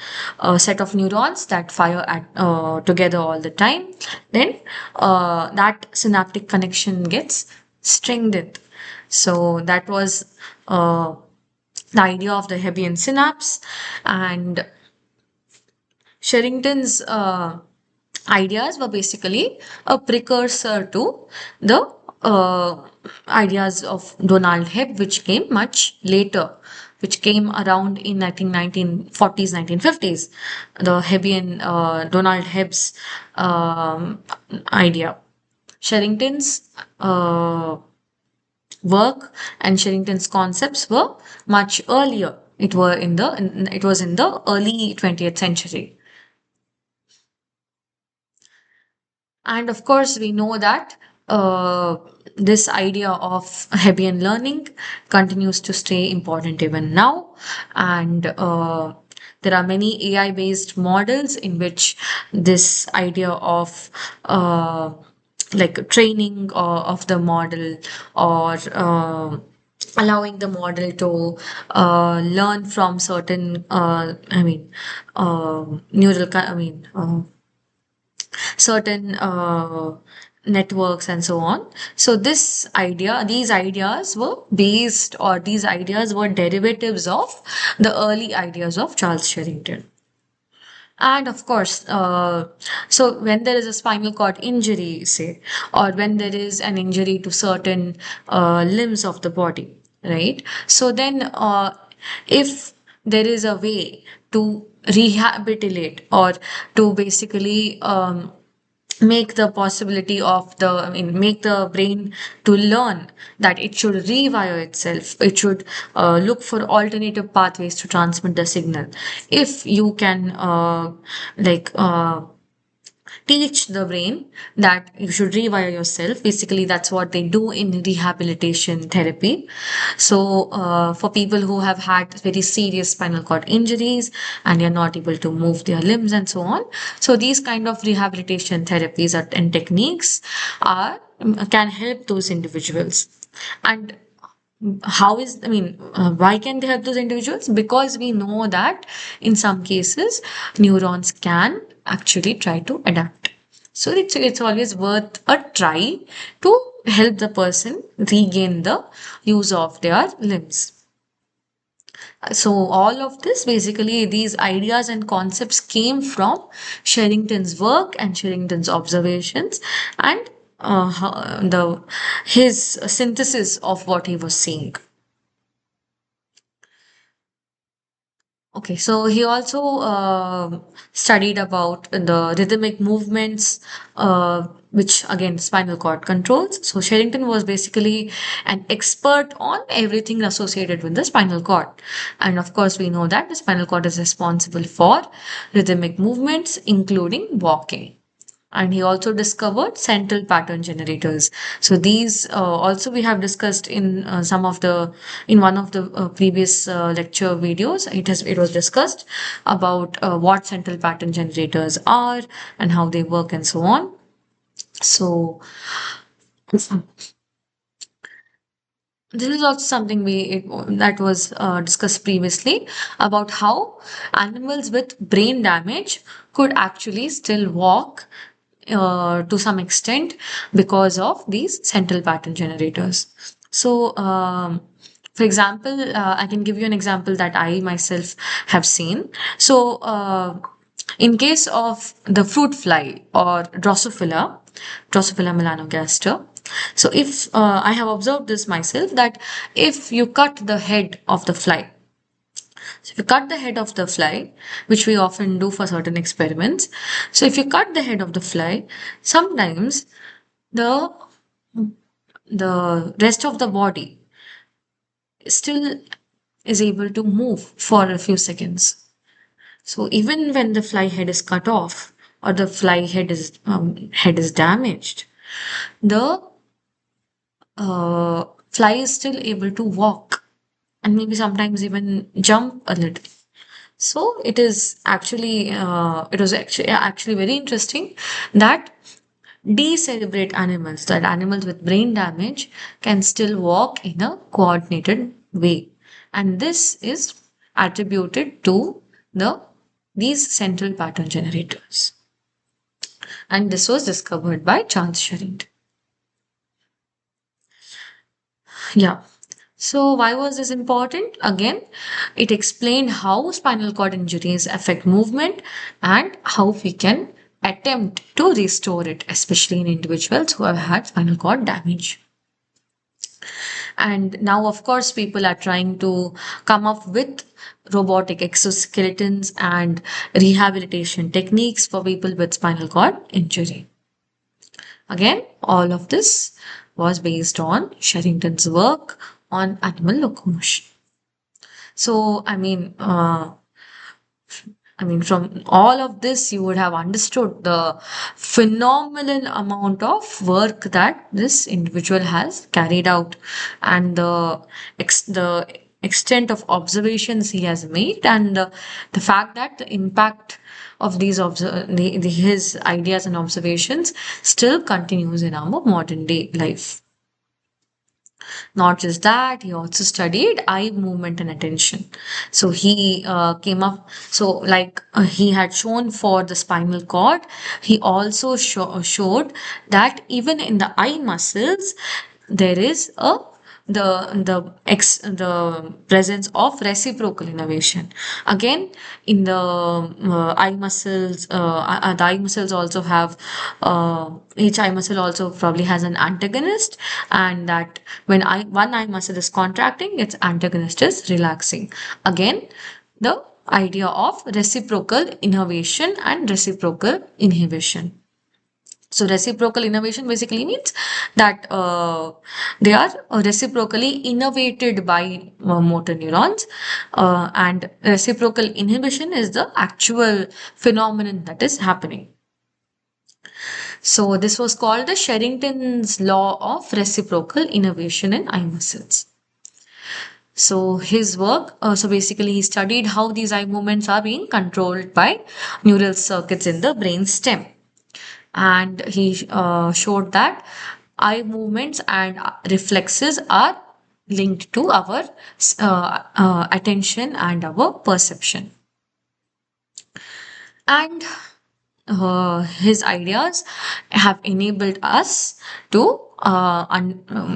set of neurons that fire at together all the time, then that synaptic connection gets strengthened. So that was the idea of the Hebbian synapse. And Sherrington's ideas were basically a precursor to the ideas of Donald Hebb, which came much later, which came around in, I think, 1940s, 1950s. The Hebbian, Donald Hebb's idea. Sherrington's work and Sherrington's concepts were much earlier. It was in the early 20th century. And of course, we know that this idea of Hebbian learning continues to stay important even now. And there are many AI based models in which this idea of like training of the model, or allowing the model to learn from certain, certain networks and so on. So these ideas were based, or these ideas were derivatives of the early ideas of Charles Sherrington. And of course, so when there is a spinal cord injury, say, or when there is an injury to certain limbs of the body, right? So then, if there is a way to rehabilitate, or to basically make the possibility of the I mean make the brain to learn that it should rewire itself. It should look for alternative pathways to transmit the signal. If you can like teach the brain that you should rewire yourself. Basically, that's what they do in rehabilitation therapy. So, for people who have had very serious spinal cord injuries and are not able to move their limbs and so on, so these kind of rehabilitation therapies and techniques are can help those individuals. And how is why can they help those individuals? Because we know that in some cases neurons can actually try to adapt. So it's always worth a try to help the person regain the use of their limbs. So all of this, basically these ideas and concepts came from Sherrington's work and Sherrington's observations, and the his synthesis of what he was seeing. Okay, so he also studied about the rhythmic movements, which again spinal cord controls. So Sherrington was basically an expert on everything associated with the spinal cord. And of course, we know that the spinal cord is responsible for rhythmic movements, including walking. And he also discovered central pattern generators. So these also we have discussed in some of the in one of the previous lecture videos. It was discussed about what central pattern generators are and how they work and so on. So this is also something that was discussed previously, about how animals with brain damage could actually still walk to some extent because of these central pattern generators. So, for example, I can give you an example that I myself have seen. So, in case of the fruit fly or Drosophila melanogaster. So if I have observed this myself, that if you cut the head of the fly, so if you cut the head of the fly, which we often do for certain experiments, so if you cut the head of the fly, sometimes the the rest of the body still is able to move for a few seconds. So even when the fly head is cut off or the fly head is damaged, the fly is still able to walk and maybe sometimes even jump a little. So it was actually very interesting that decerebrate animals, that animals with brain damage can still walk in a coordinated way, and this is attributed to these central pattern generators. And this was discovered by Charles Sherrington. Yeah. So, why was this important? Again, it explained how spinal cord injuries affect movement and how we can attempt to restore it, especially in individuals who have had spinal cord damage. And now, of course, people are trying to come up with robotic exoskeletons and rehabilitation techniques for people with spinal cord injury. Again, all of this was based on Sherrington's work on animal locomotion. So, from all of this, you would have understood the phenomenal amount of work that this individual has carried out, and the extent of observations he has made, and the fact that the impact of his ideas and observations still continues in our modern day life. Not just that, he also studied eye movement and attention. So he came up, so like he had shown for the spinal cord, he also showed that even in the eye muscles, there is the presence of reciprocal innervation. Again, in the the eye muscles also have each eye muscle also probably has an antagonist, and that when one eye muscle is contracting, its antagonist is relaxing. Again, the idea of reciprocal innervation and reciprocal inhibition. So reciprocal innovation basically means that they are reciprocally innervated by motor neurons, and reciprocal inhibition is the actual phenomenon that is happening. So this was called the Sherrington's law of reciprocal innervation in eye muscles. So his work, so basically he studied how these eye movements are being controlled by neural circuits in the brain stem. And he showed that eye movements and reflexes are linked to our attention and our perception. And his ideas have enabled us to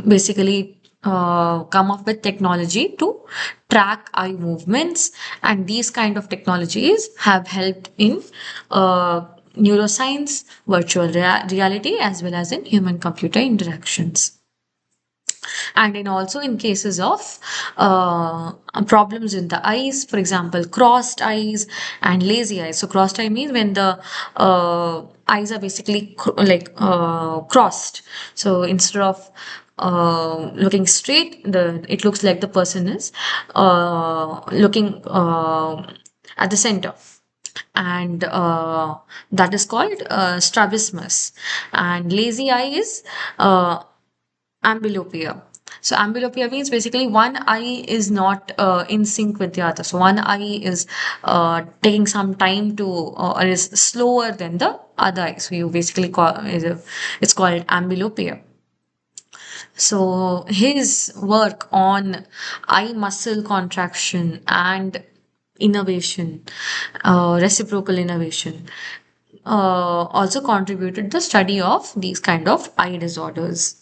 basically come up with technology to track eye movements, and these kind of technologies have helped in neuroscience, virtual reality, as well as in human computer interactions, and in also in cases of problems in the eyes, for example crossed eyes and lazy eyes. So crossed eye means when the eyes are basically crossed, so instead of looking straight, the it looks like the person is looking at the center, and that is called strabismus. And lazy eye is amblyopia. So amblyopia means basically one eye is not in sync with the other. So one eye is taking some time to, or is slower than the other eye. So you basically call it's called amblyopia. So his work on eye muscle contraction and innovation, reciprocal innovation, also contributed the study of these kind of eye disorders.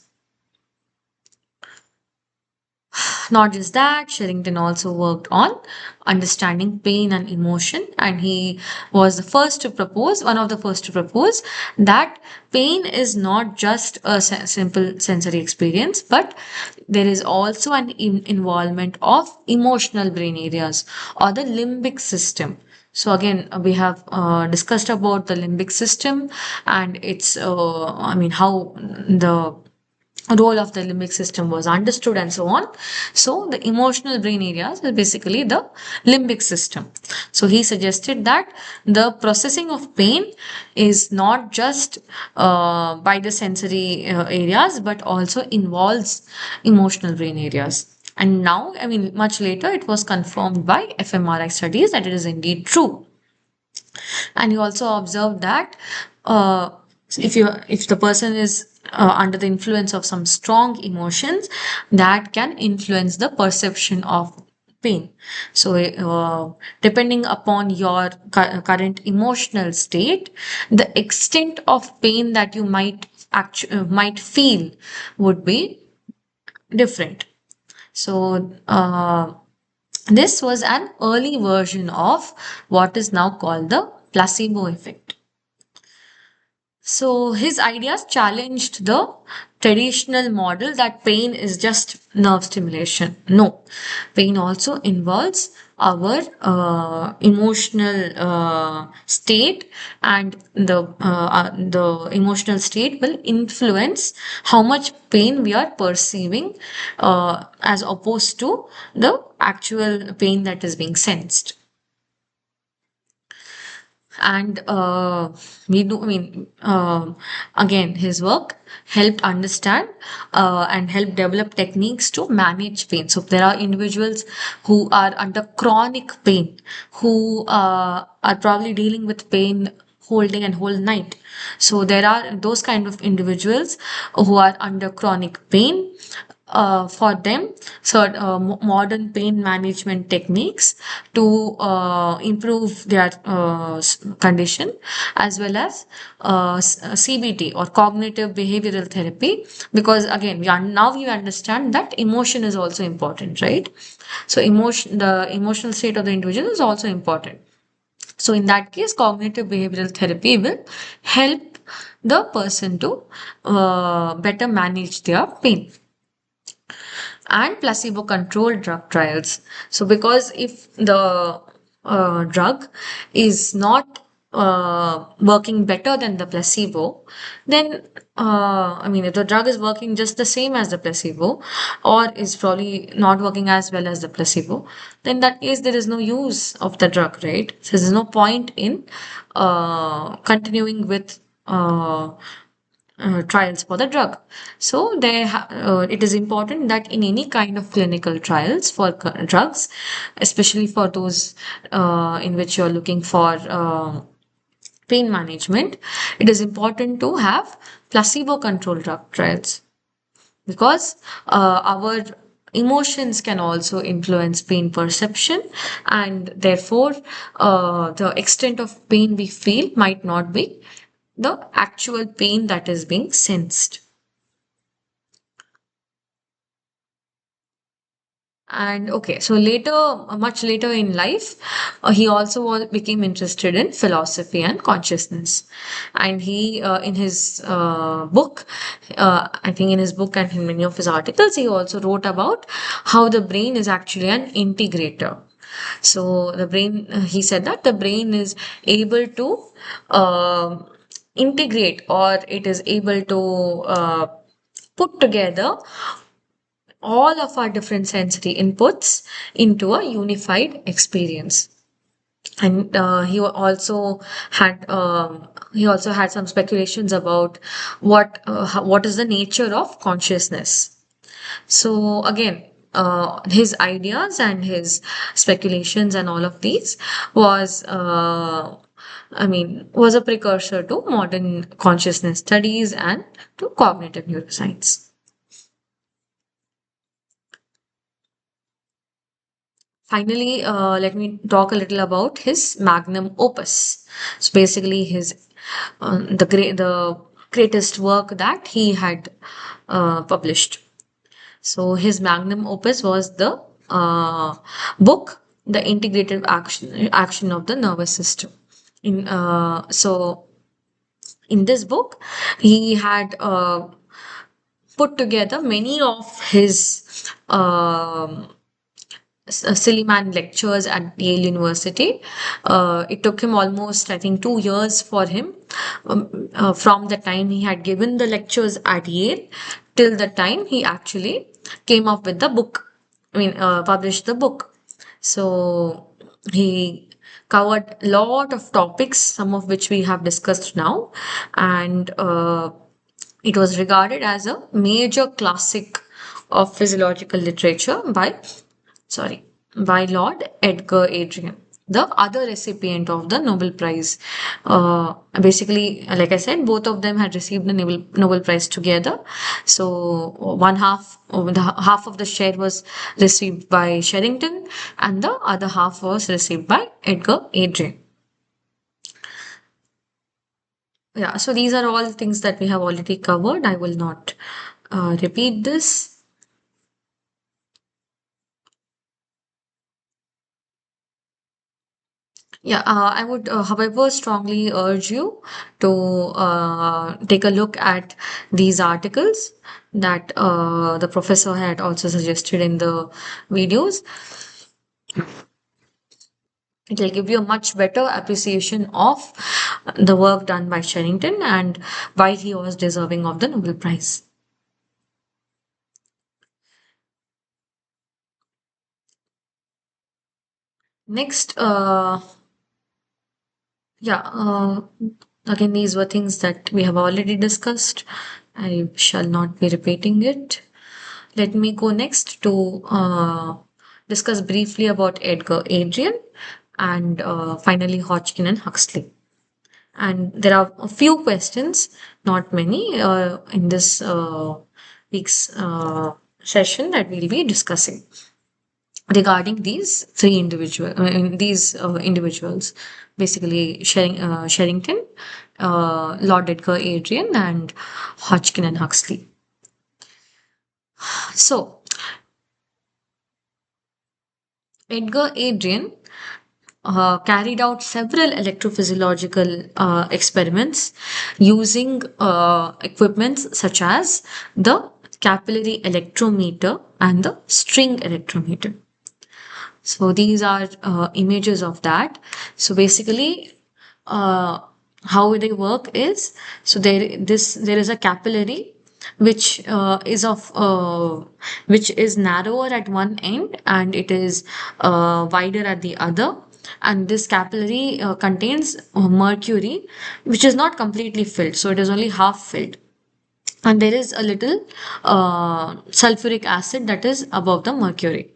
Not just that, Sherrington also worked on understanding pain and emotion, and he was the first to propose, one of the first to propose, that pain is not just a simple sensory experience, but there is also an involvement of emotional brain areas or the limbic system. So again, we have discussed about the limbic system and its, how the role of the limbic system was understood and so on. So the emotional brain areas is basically the limbic system. So he suggested that the processing of pain is not just by the sensory areas, but also involves emotional brain areas. And now, much later, it was confirmed by fMRI studies that it is indeed true. And he also observed that uh, if the person is under the influence of some strong emotions, that can influence the perception of pain. So depending upon your current emotional state, the extent of pain that you might feel would be different. So this was an early version of what is now called the placebo effect. So his ideas challenged the traditional model that pain is just nerve stimulation. No, pain also involves our emotional state, and the emotional state will influence how much pain we are perceiving, as opposed to the actual pain that is being sensed. And we do I mean again, his work helped understand and help develop techniques to manage pain. So there are individuals who are under chronic pain, who are probably dealing with pain whole day and whole night. So there are those kind of individuals who are under chronic pain. For them, so modern pain management techniques to improve their condition, as well as CBT or cognitive behavioral therapy, because again now we understand that emotion is also important, right? So the emotional state of the individual is also important. So in that case, cognitive behavioral therapy will help the person to better manage their pain. And placebo controlled drug trials. So because if the drug is not working better than the placebo, then I mean, if the drug is working just the same as the placebo, or is probably not working as well as the placebo, then in that case there is no use of the drug, right? So there's no point in continuing with trials for the drug. So it is important that in any kind of clinical trials for drugs, especially for those in which you're looking for pain management, it is important to have placebo controlled drug trials, because our emotions can also influence pain perception, and therefore the extent of pain we feel might not be the actual pain that is being sensed. And okay, so later, much later in life, he also became interested in philosophy and consciousness. And he, in his book, I think in his book and in many of his articles, he also wrote about how the brain is actually an integrator. So the brain, he said that the brain is able to integrate, or it is able to put together all of our different sensory inputs into a unified experience. And he also had some speculations about what is the nature of consciousness. So again, his ideas and his speculations and all of these was was a precursor to modern consciousness studies and to cognitive neuroscience. Finally, let me talk a little about his magnum opus. So basically, his the greatest work that he had published. So his magnum opus was the book, The Integrative Action of the Nervous System. In this book, he had put together many of his Silliman lectures at Yale University. It took him almost, I think, 2 years for him from the time he had given the lectures at Yale till the time he actually came up with the book. Published the book. So he covered a lot of topics, some of which we have discussed now, and it was regarded as a major classic of physiological literature by Lord Edgar Adrian, the other recipient of the Nobel Prize. Basically, like I said, both of them had received the Nobel Prize together. So half of the share was received by Sherrington, and the other half was received by Edgar Adrian. Yeah, so these are all things that we have already covered. I will not repeat this. Yeah, I would, however, strongly urge you to take a look at these articles that the professor had also suggested in the videos. It will give you a much better appreciation of the work done by Sherrington and why he was deserving of the Nobel Prize. Next, yeah, again, these were things that we have already discussed. I shall not be repeating it. Let me go next to discuss briefly about Edgar Adrian and finally Hodgkin and Huxley. And there are a few questions, not many, in this week's session that we'll be discussing regarding these individuals, basically Sherrington, Lord Edgar Adrian, and Hodgkin and Huxley. So Edgar Adrian carried out several electrophysiological experiments using equipments such as the capillary electrometer and the string electrometer. So these are images of that. So basically, uh, how they work is, so there is a capillary which which is narrower at one end and it is wider at the other, and this capillary contains mercury which is not completely filled, so it is only half filled, and there is a little sulfuric acid that is above the mercury.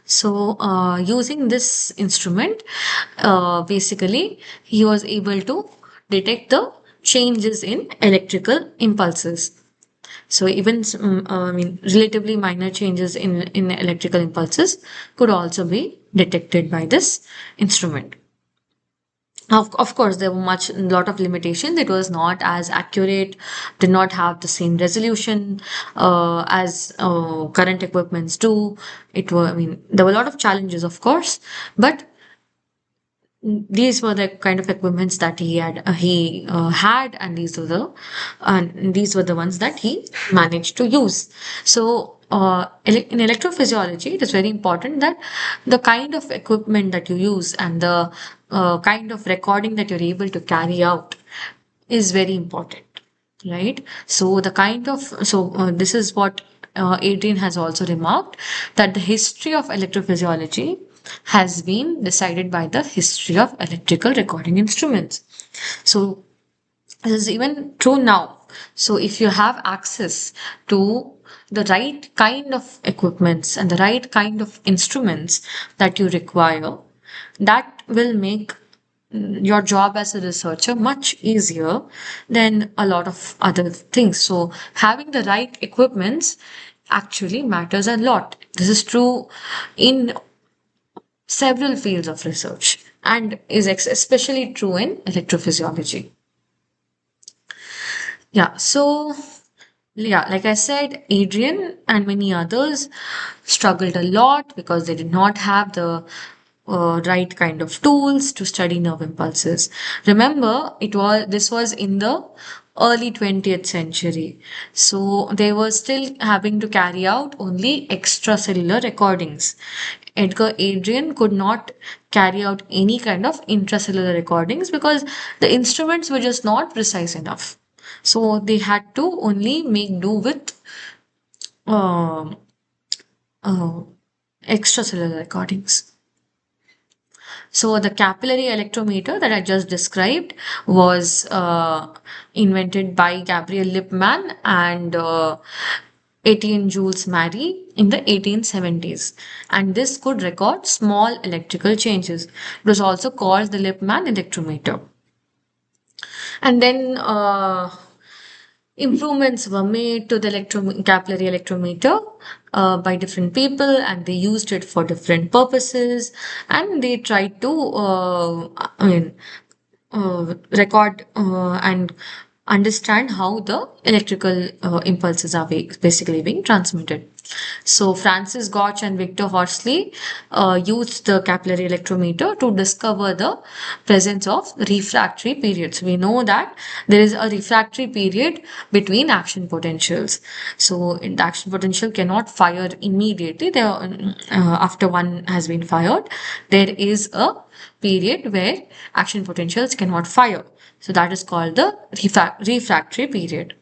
So, using this instrument, basically, he was able to detect the changes in electrical impulses. So, even I mean, relatively minor changes in electrical impulses could also be detected by this instrument. Of course, there were much lot of limitations. It was not as accurate, did not have the same resolution as current equipments do. It were, I mean, there were a lot of challenges, of course, but these were the kind of equipments that he had, and these were the ones that he managed to use. So in electrophysiology, it is very important that the kind of equipment that you use and the kind of recording that you're able to carry out is very important, right? So this is what Adrian has also remarked, that the history of electrophysiology has been decided by the history of electrical recording instruments. So this is even true now. So if you have access to the right kind of equipments and the right kind of instruments that you require, that will make your job as a researcher much easier than a lot of other things. So having the right equipments actually matters a lot. This is true in several fields of research and is especially true in electrophysiology. Yeah, so yeah, like I said, Adrian and many others struggled a lot because they did not have the right kind of tools to study nerve impulses. Remember, this was in the early 20th century, so they were still having to carry out only extracellular recordings. Edgar Adrian could not carry out any kind of intracellular recordings because the instruments were just not precise enough. So they had to only make do with uh, uh, extracellular recordings. So the capillary electrometer that I just described was invented by Gabriel Lippmann and Etienne Jules Marie in the 1870s. And this could record small electrical changes. It was also called the Lippmann electrometer. And then improvements were made to the capillary electrometer by different people, and they used it for different purposes, and they tried to record and understand how the electrical impulses are basically being transmitted. So Francis Gotch and Victor Horsley used the capillary electrometer to discover the presence of refractory periods. We know that there is a refractory period between action potentials. So the action potential cannot fire immediately. After one has been fired, there is a period where action potentials cannot fire. So that is called the refractory period.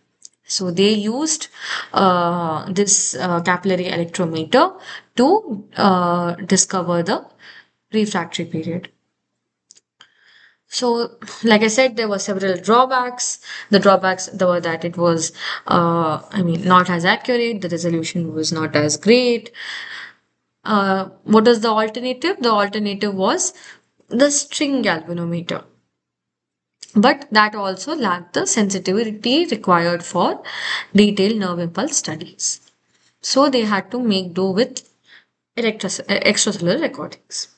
So they used this capillary electrometer to discover the refractory period. So, like I said, there were several drawbacks. The drawbacks were that it was, not as accurate. The resolution was not as great. What was the alternative? The alternative was the string galvanometer. But that also lacked the sensitivity required for detailed nerve impulse studies. So they had to make do with extracellular recordings.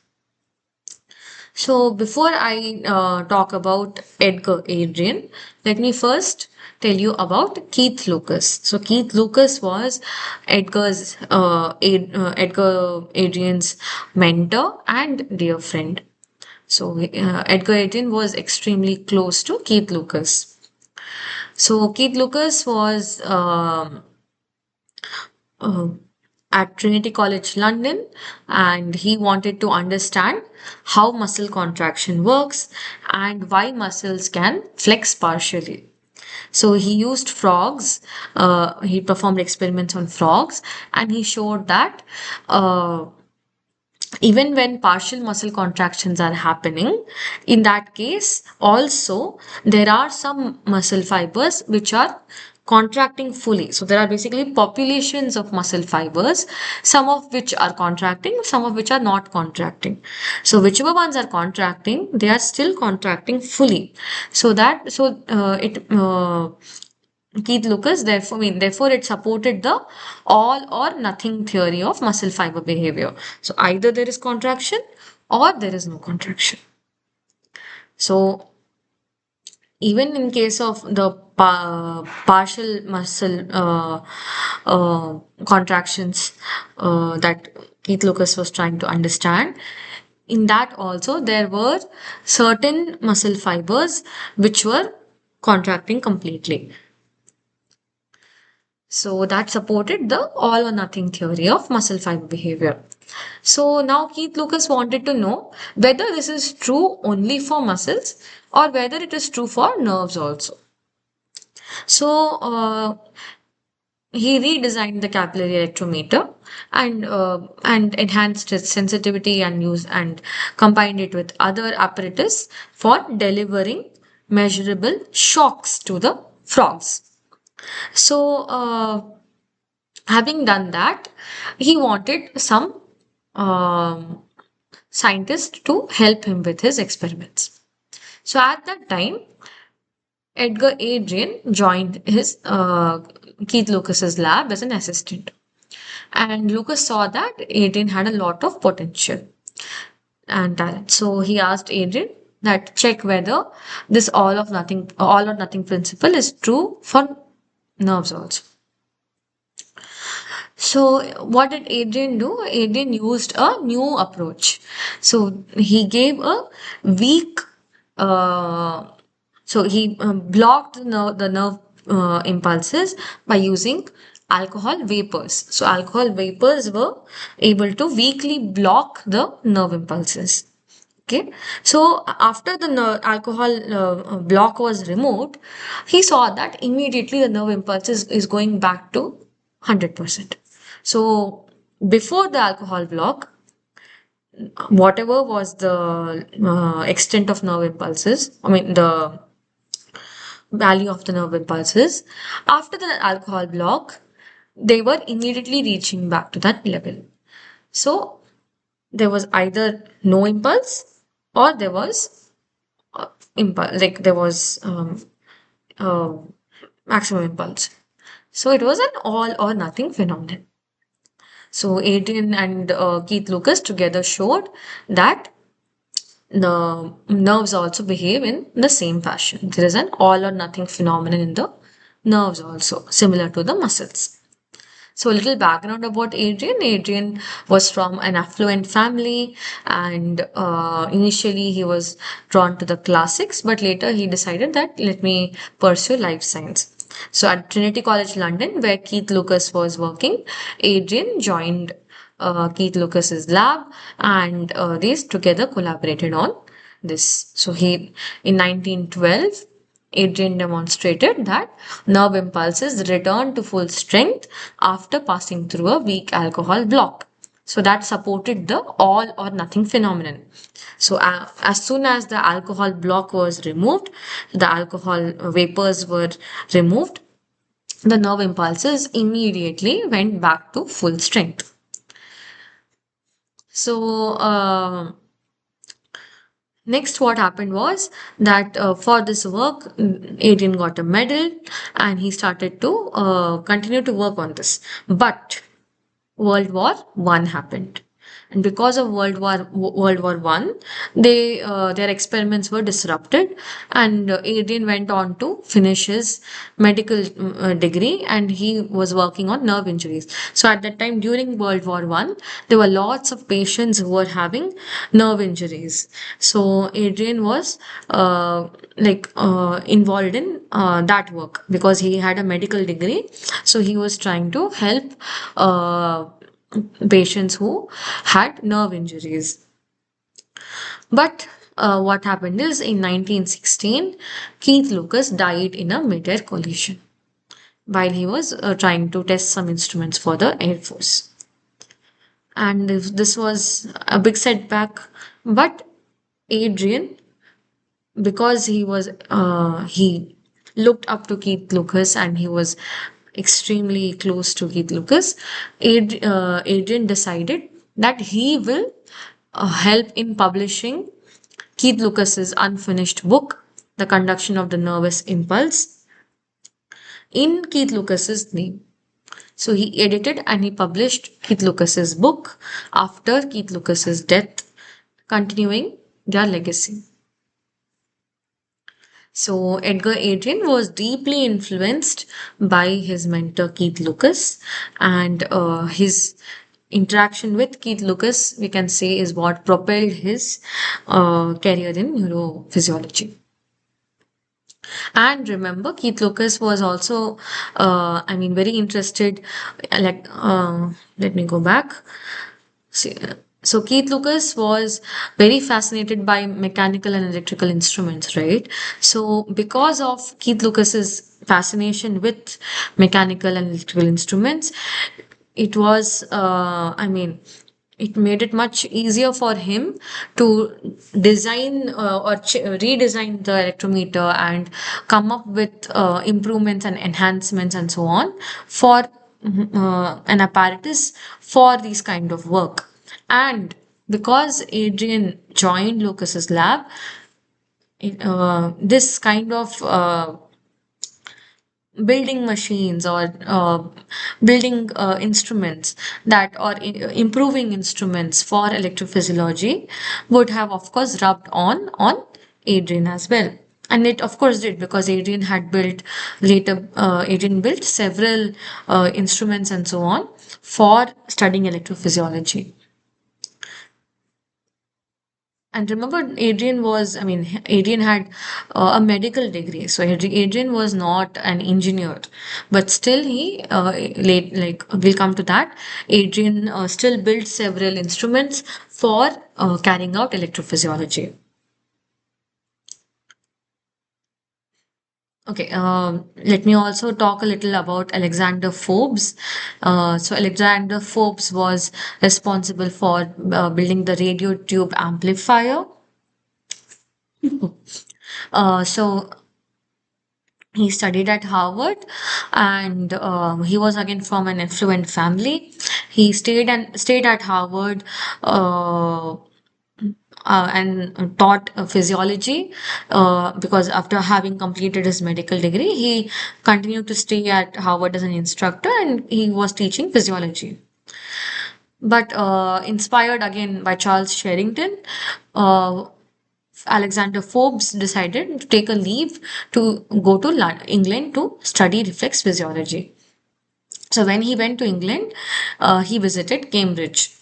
So before I talk about Edgar Adrian, let me first tell you about Keith Lucas. So Keith Lucas was Edgar Adrian's mentor and dear friend. So Edgar Adrian was extremely close to Keith Lucas. So Keith Lucas was uh, at Trinity College London, and he wanted to understand how muscle contraction works and why muscles can flex partially. So he used frogs, he performed experiments on frogs, and he showed that uh, even when partial muscle contractions are happening, in that case also there are some muscle fibers which are contracting fully. So there are basically populations of muscle fibers, some of which are contracting, some of which are not contracting. So whichever ones are contracting, they are still contracting fully. So that so it Keith Lucas, therefore, it supported the all or nothing theory of muscle fiber behavior. So either there is contraction or there is no contraction. So even in case of the partial muscle contractions that Keith Lucas was trying to understand, in that also there were certain muscle fibers which were contracting completely. So that supported the all or nothing theory of muscle fiber behavior. So now Keith Lucas wanted to know whether this is true only for muscles or whether it is true for nerves also. So he redesigned the capillary electrometer and enhanced its sensitivity and combined it with other apparatus for delivering measurable shocks to the frogs. So having done that, he wanted some um, scientist to help him with his experiments. So at that time, Edgar Adrian joined his Keith Lucas's lab as an assistant, and Lucas saw that Adrian had a lot of potential and talent. So he asked Adrian that check whether this all or nothing principle is true for nerves also. So, what did Adrian do? Adrian used a new approach. So, he gave a weak, uh, so he blocked the nerve impulses by using alcohol vapors. So, alcohol vapors were able to weakly block the nerve impulses. Okay, so after the alcohol block was removed, he saw that immediately the nerve impulse is going back to 100%. So before the alcohol block, whatever was the extent of nerve impulses, the value of the nerve impulses, after the alcohol block, they were immediately reaching back to that level. So there was either no impulse or there was impulse, like there was uh, maximum impulse. So it was an all or nothing phenomenon. So Adrian and Keith Lucas together showed that the nerves also behave in the same fashion. There is an all or nothing phenomenon in the nerves also, similar to the muscles. So, a little background about Adrian. Adrian was from an affluent family, and initially he was drawn to the classics, but later he decided that let me pursue life science. So, at Trinity College London, where Keith Lucas was working, Adrian joined Keith Lucas's lab, and they together collaborated on this. So, he in 1912 Adrian demonstrated that nerve impulses return to full strength after passing through a weak alcohol block. So that supported the all or nothing phenomenon. So as soon as the alcohol block was removed, the alcohol vapors were removed, the nerve impulses immediately went back to full strength. So next, what happened was that for this work, Adrian got a medal and he started to continue to work on this. But World War One happened, and because of World War One, they their experiments were disrupted, and Adrian went on to finish his medical degree, and he was working on nerve injuries. So at that time, during World War One, there were lots of patients who were having nerve injuries. So Adrian was involved in that work because he had a medical degree. So he was trying to help patients who had nerve injuries. But what happened is in 1916, Keith Lucas died in a mid-air collision while he was trying to test some instruments for the Air Force. And this was a big setback. But Adrian, because he looked up to Keith Lucas and he was extremely close to Keith Lucas, Adrian decided that he will help in publishing Keith Lucas's unfinished book, The Conduction of the Nervous Impulse, in Keith Lucas's name. So he edited and he published Keith Lucas's book after Keith Lucas's death, continuing their legacy. So Edgar Adrian was deeply influenced by his mentor Keith Lucas, and his interaction with Keith Lucas, we can say, is what propelled his career in neurophysiology. And remember, Keith Lucas was also, very interested. Let me go back. See, so Keith Lucas was very fascinated by mechanical and electrical instruments, right? So because of Keith Lucas's fascination with mechanical and electrical instruments, it was, it made it much easier for him to design redesign the electrometer and come up with improvements and enhancements and so on for an apparatus for these kind of work. And because Adrian joined Lucas's lab, this kind of building machines or building instruments that or improving instruments for electrophysiology would have of course rubbed on Adrian as well. And it of course did, because Adrian built several instruments and so on for studying electrophysiology. And remember, Adrian had a medical degree. So Adrian was not an engineer, but still we'll come to that. Adrian still built several instruments for carrying out electrophysiology. Okay, let me also talk a little about Alexander Forbes. So Alexander Forbes was responsible for building the radio tube amplifier. So he studied at Harvard, and he was again from an affluent family. He stayed at Harvard and taught physiology because after having completed his medical degree, he continued to stay at Harvard as an instructor, and he was teaching physiology. But inspired again by Charles Sherrington, uh, Alexander Forbes decided to take a leave to go to England to study reflex physiology. So when he went to England, he visited Cambridge.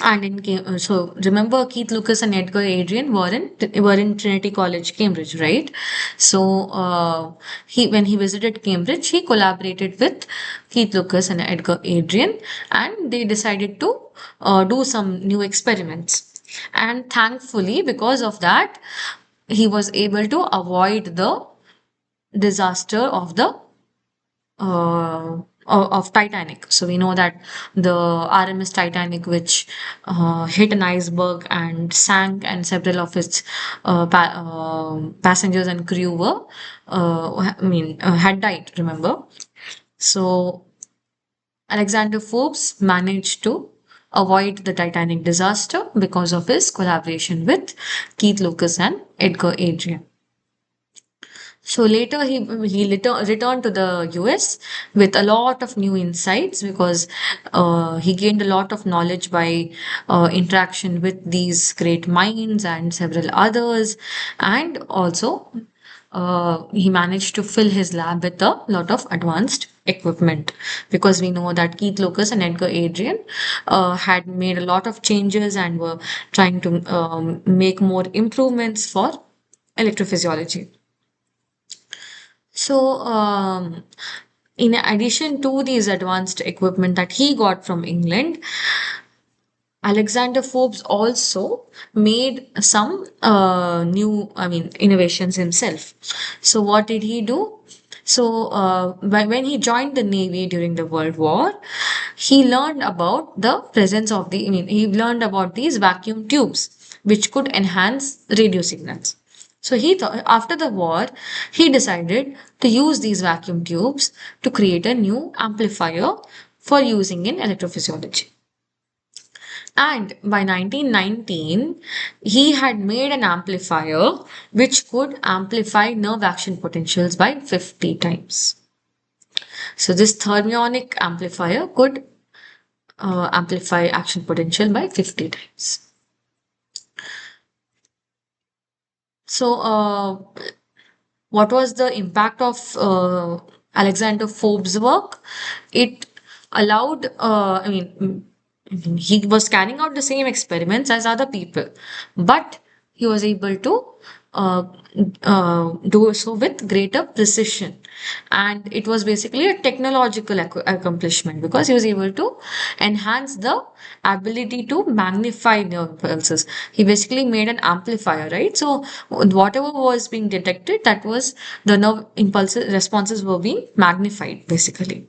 And so remember, Keith Lucas and Edgar Adrian were in Trinity College, Cambridge, right? So he when he visited Cambridge, he collaborated with Keith Lucas and Edgar Adrian, and they decided to do some new experiments. And thankfully, because of that, he was able to avoid the disaster of the of Titanic. So we know that the RMS Titanic, which hit an iceberg and sank, and several of its passengers and crew had died. Remember, so Alexander Forbes managed to avoid the Titanic disaster because of his collaboration with Keith Lucas and Edgar Adrian. So later he returned to the US with a lot of new insights, because he gained a lot of knowledge by interaction with these great minds and several others. And also he managed to fill his lab with a lot of advanced equipment, because we know that Keith Lucas and Edgar Adrian had made a lot of changes and were trying to make more improvements for electrophysiology. So In addition to these advanced equipment that he got from England, Alexander Forbes also made some innovations himself. So, what did he do? So, when he joined the Navy during the World War, he learned about the presence of he learned about these vacuum tubes, which could enhance radio signals. So, he thought, after the war, he decided to use these vacuum tubes to create a new amplifier for using in electrophysiology. And by 1919, he had made an amplifier which could amplify nerve action potentials by 50 times. So, this thermionic amplifier could amplify action potential by 50 times. So, what was the impact of Alexander Forbes' work? It allowed, he was carrying out the same experiments as other people, but he was able to uh, do so with greater precision. And it was basically a technological accomplishment because he was able to enhance the ability to magnify nerve impulses. He basically made an amplifier, right? So whatever was being detected, that was the nerve impulses responses were being magnified basically.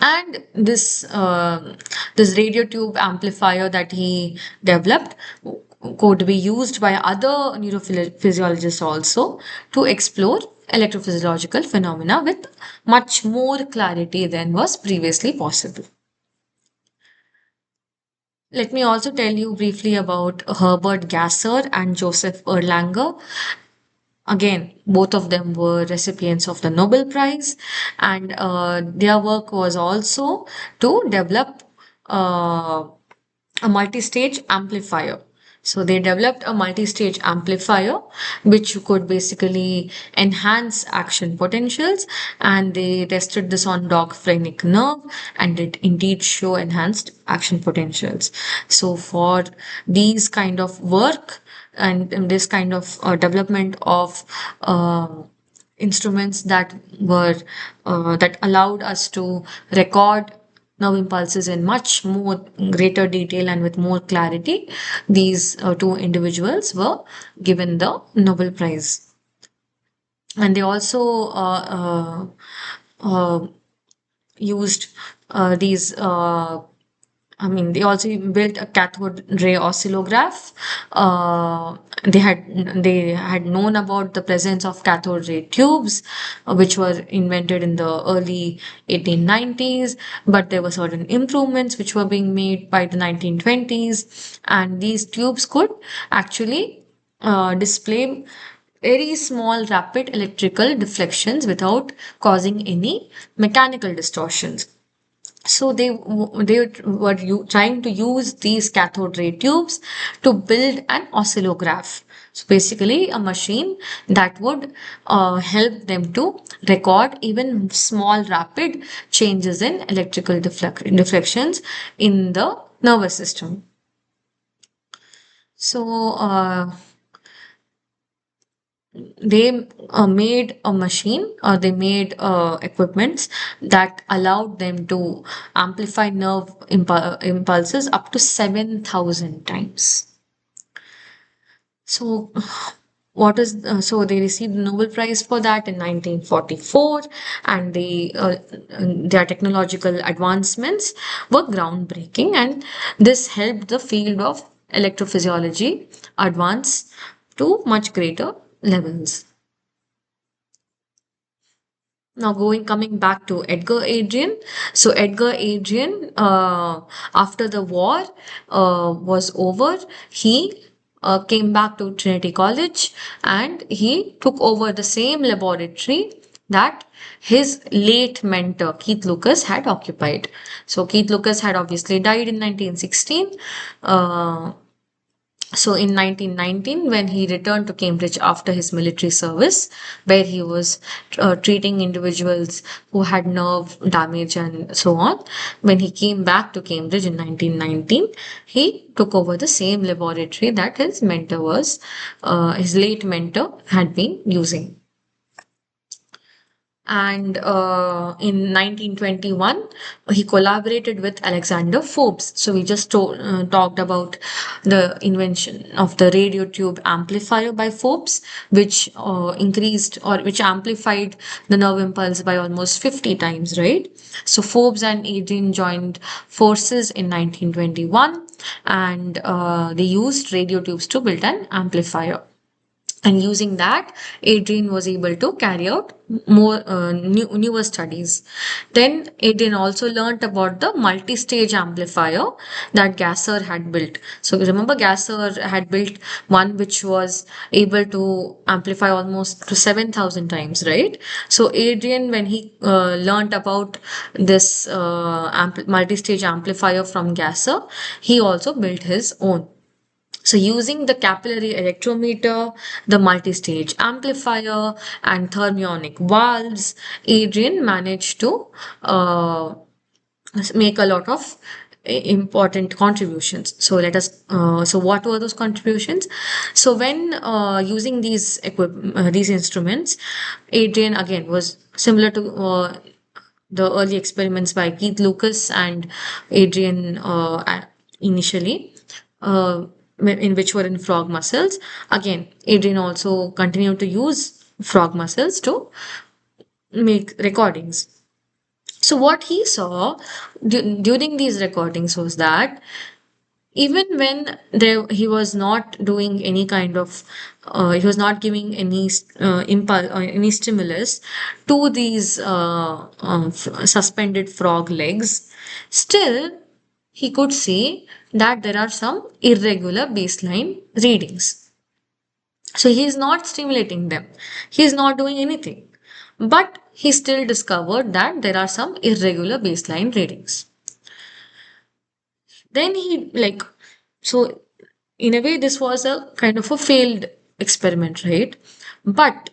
And this radio tube amplifier that he developed could be used by other neurophysiologists also to explore electrophysiological phenomena with much more clarity than was previously possible. Let me also tell you briefly about Herbert Gasser and Joseph Erlanger. Again, both of them were recipients of the Nobel Prize, and their work was also to develop uh, a multi-stage amplifier. So they developed a multi-stage amplifier which could basically enhance action potentials, and they tested this on dog phrenic nerve, and it indeed show enhanced action potentials. So for these kind of work and this kind of development of instruments that were that allowed us to record nerve impulses in much more greater detail and with more clarity, these two individuals were given the Nobel Prize. And they also used these they also built a cathode ray oscillograph. They had known about the presence of cathode ray tubes, which were invented in the early 1890s, but there were certain improvements which were being made by the 1920s, and these tubes could actually display very small rapid electrical deflections without causing any mechanical distortions. So they were trying to use these cathode ray tubes to build an oscillograph. So basically, a machine that would help them to record even small rapid changes in electrical deflections in the nervous system. So they made a machine, or they made equipments that allowed them to amplify nerve impulses up to 7,000 times. So so they received the Nobel Prize for that in 1944, and their technological advancements were groundbreaking, and this helped the field of electrophysiology advance to much greater levels. Now coming back to Edgar Adrian. So Edgar Adrian, after the war was over, he came back to Trinity College, and he took over the same laboratory that his late mentor Keith Lucas had occupied. So Keith Lucas had obviously died in 1916. So in 1919, when he returned to Cambridge after his military service, where he was treating individuals who had nerve damage and so on, when he came back to Cambridge in 1919, he took over the same laboratory that his late mentor had been using. And in 1921, he collaborated with Alexander Forbes. So we just talked about the invention of the radio tube amplifier by Forbes, which increased or which amplified the nerve impulse by almost 50 times, right? So Forbes and Adrian joined forces in 1921, and they used radio tubes to build an amplifier. And using that, Adrian was able to carry out more newer studies. Then Adrian also learned about the multi-stage amplifier that Gasser had built. So remember, Gasser had built one which was able to amplify almost to 7,000 times, right? So Adrian, when he learned about this multi-stage amplifier from Gasser, he also built his own. So using the capillary electrometer, the multi-stage amplifier, and thermionic valves, Adrian managed to make a lot of important contributions. So let us. So what were those contributions? So when using these instruments, Adrian again was similar to the early experiments by Keith Lucas and Adrian initially, uh, in which were in frog muscles. Again, Adrian also continued to use frog muscles to make recordings. So what he saw during these recordings was that even when he was not doing any kind of he was not giving any impulse or any stimulus to these suspended frog legs, still he could see that there are some irregular baseline readings. So he is not stimulating them, he is not doing anything, but he still discovered that there are some irregular baseline readings. Then he like, so in a way this was a kind of a failed experiment, right? But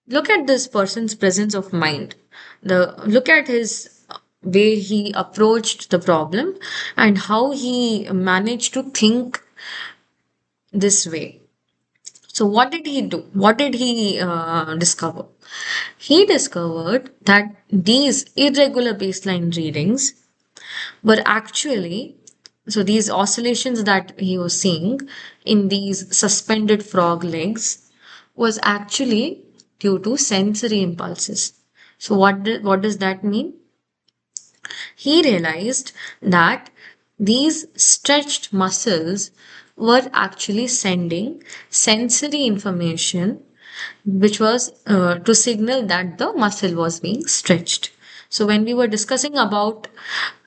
look at this person's presence of mind, the look at his way he approached the problem and how he managed to think this way. So what did he do? What did he discover? He discovered that these irregular baseline readings were actually, so these oscillations that he was seeing in these suspended frog legs was actually due to sensory impulses. So what does that mean? He realized that these stretched muscles were actually sending sensory information, which was to signal that the muscle was being stretched. So when we were discussing about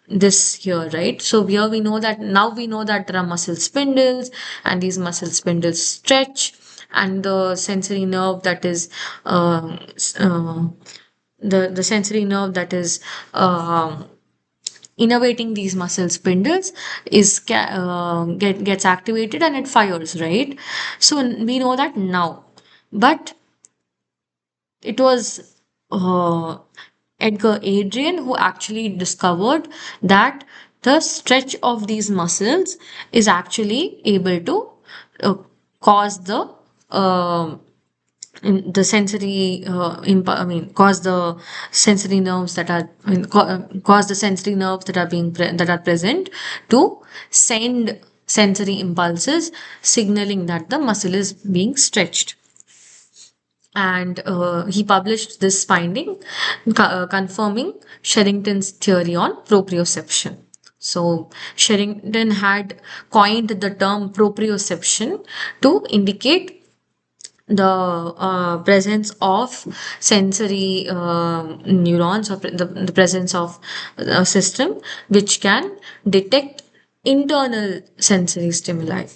this here, right? So here we know that now we know that there are muscle spindles and these muscle spindles stretch, and the sensory nerve that is the sensory nerve that is innervating these muscle spindles is gets activated and it fires, right? So we know that now, but it was Edgar Adrian who actually discovered that the stretch of these muscles is actually able to cause the sensory cause the sensory nerves that are cause the sensory nerves that are that are present to send sensory impulses signaling that the muscle is being stretched. And he published this finding confirming Sherrington's theory on proprioception. So Sherrington had coined the term proprioception to indicate the presence of sensory neurons, or the presence of a system which can detect internal sensory stimuli.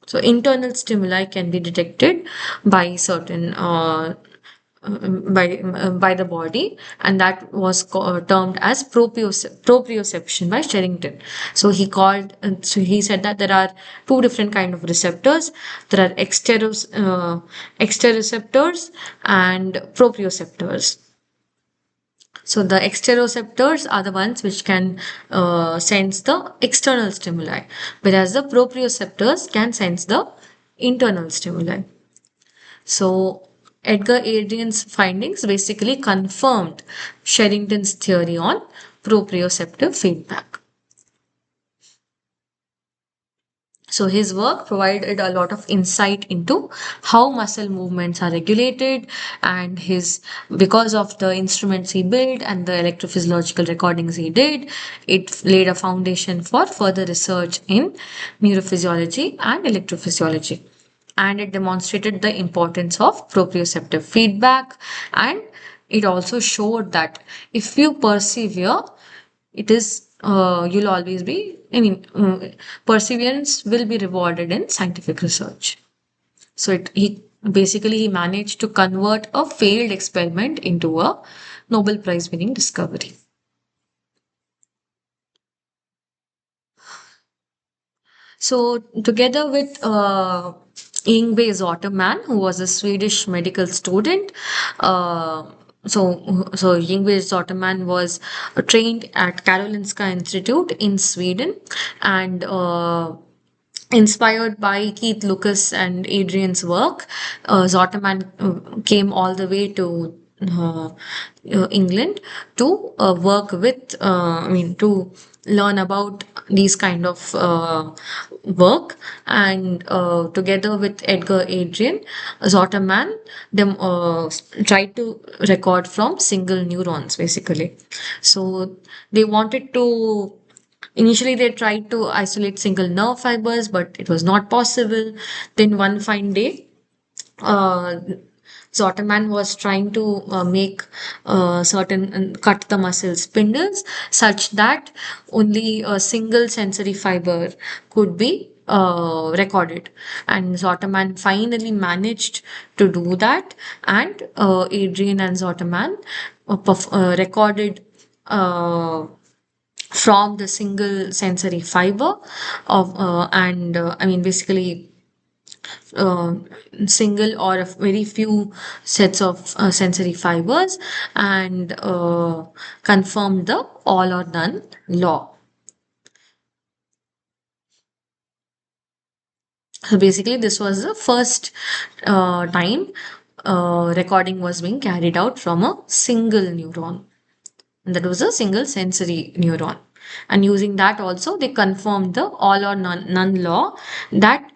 So internal stimuli can be detected by certain by the body, and that was termed as proprioception by Sherrington. So so he said that there are two different kind of receptors. There are exteroceptors and proprioceptors. So the exteroceptors are the ones which can sense the external stimuli, whereas the proprioceptors can sense the internal stimuli. So Edgar Adrian's findings basically confirmed Sherrington's theory on proprioceptive feedback. So his work provided a lot of insight into how muscle movements are regulated, and his because of the instruments he built and the electrophysiological recordings he did, it laid a foundation for further research in neurophysiology and electrophysiology. And it demonstrated the importance of proprioceptive feedback, and it also showed that if you persevere, it is you'll always be perseverance will be rewarded in scientific research. So he basically he managed to convert a failed experiment into a Nobel Prize winning discovery. So, together with Ingve Zotterman, who was a Swedish medical student, so Ingve Zotterman was trained at Karolinska Institute in Sweden, and inspired by Keith Lucas and Adrian's work, Zotterman came all the way to England to work with, to learn about these kind of work. And together with Edgar Adrian, Zotterman them tried to record from single neurons basically. So they wanted to. Initially, they tried to isolate single nerve fibers, but it was not possible. Then one fine day, uh, Zotterman was trying to make cut the muscle spindles such that only a single sensory fiber could be recorded. And Zotterman finally managed to do that, and Adrian and Zotterman recorded. From the single sensory fiber of and I mean basically uh, single or a very few sets of sensory fibers, and confirm the all or none law. So basically this was the first time recording was being carried out from a single neuron, and that was a single sensory neuron. And using that also they confirmed the all or none law that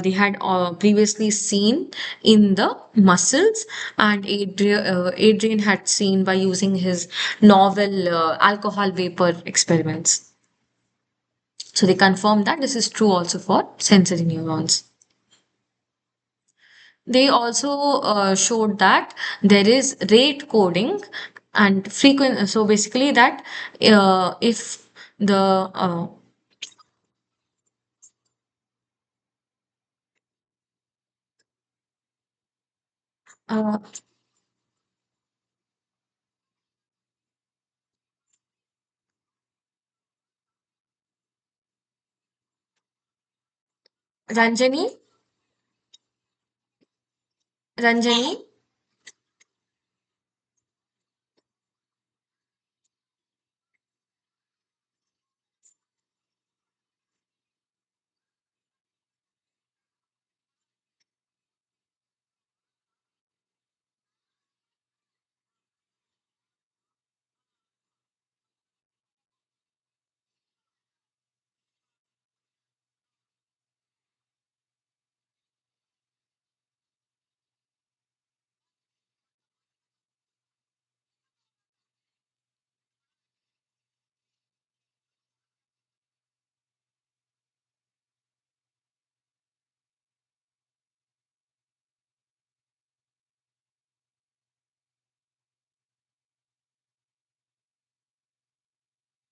they had previously seen in the muscles, and Adrian had seen by using his novel alcohol vapor experiments. So they confirmed that this is true also for sensory neurons. They also showed that there is rate coding and frequent. So basically, that if the uh, Ranjani, Ranjani,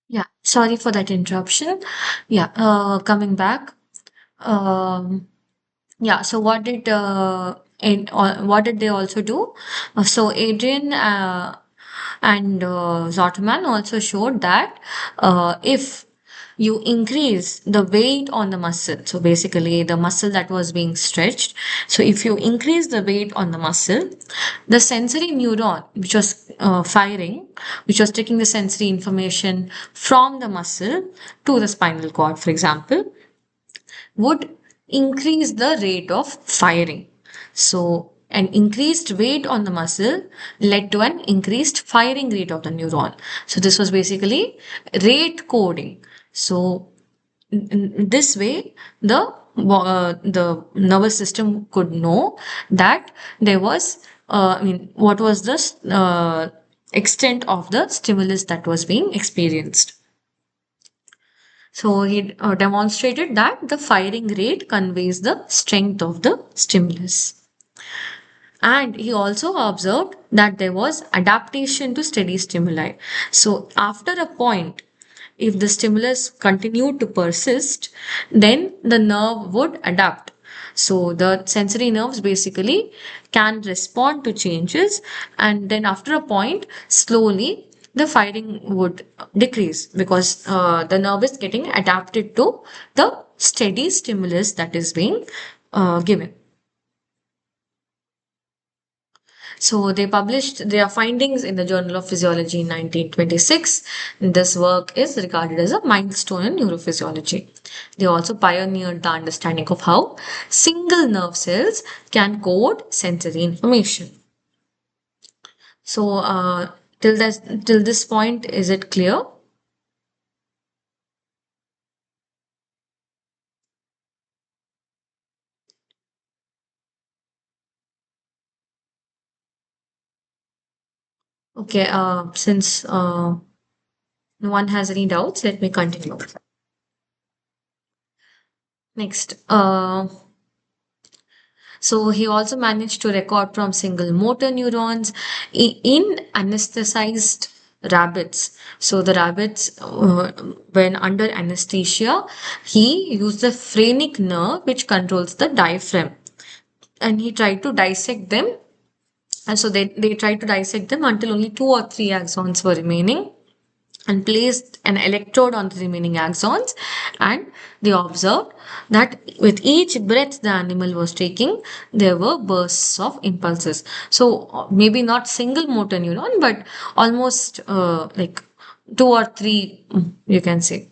yeah, sorry for that interruption. Yeah, coming back. Um, Yeah, so what did they also do? So Adrian and Zotman also showed that if you increase the weight on the muscle, so basically the muscle that was being stretched, so if you increase the weight on the muscle, the sensory neuron which was firing, which was taking the sensory information from the muscle to the spinal cord, for example, would increase the rate of firing. So An increased weight on the muscle led to an increased firing rate of the neuron. So this was basically rate coding. So in this way, the nervous system could know that there was, what was the extent of the stimulus that was being experienced. So he demonstrated that the firing rate conveys the strength of the stimulus. And he also observed that there was adaptation to steady stimuli. So, after a point, if the stimulus continued to persist, then the nerve would adapt. So, the sensory nerves basically can respond to changes, and then after a point, slowly the firing would decrease because the nerve is getting adapted to the steady stimulus that is being given. So they published their findings in the Journal of Physiology in 1926. This work is regarded as a milestone in neurophysiology. They also pioneered the understanding of how single nerve cells can code sensory information. So till this point, is it clear? Okay. Since no one has any doubts, let me continue. Next. So he also managed to record from single motor neurons in anesthetized rabbits. So the rabbits, when under anesthesia, he used the phrenic nerve which controls the diaphragm, and he tried to dissect them. And so they tried to dissect them until only two or three axons were remaining, and placed an electrode on the remaining axons, and they observed that with each breath the animal was taking, there were bursts of impulses. So maybe not single motor neuron, but almost like two or three, you can say.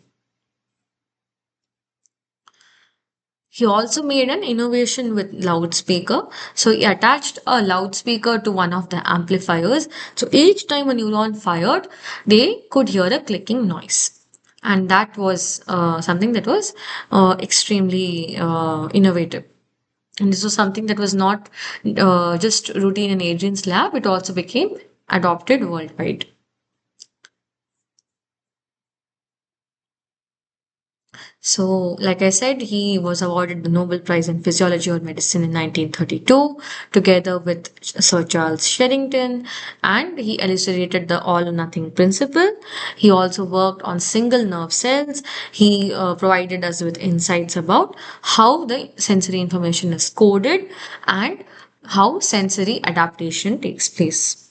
He also made an innovation with loudspeaker. So he attached a loudspeaker to one of the amplifiers. So each time a neuron fired, they could hear a clicking noise. And that was something that was extremely innovative. And this was something that was not just routine in Adrian's lab, it also became adopted worldwide. So, like I said, he was awarded the Nobel Prize in Physiology or Medicine in 1932, together with Sir Charles Sherrington, and he elucidated the all or nothing principle. He also worked on single nerve cells. He provided us with insights about how the sensory information is coded and how sensory adaptation takes place.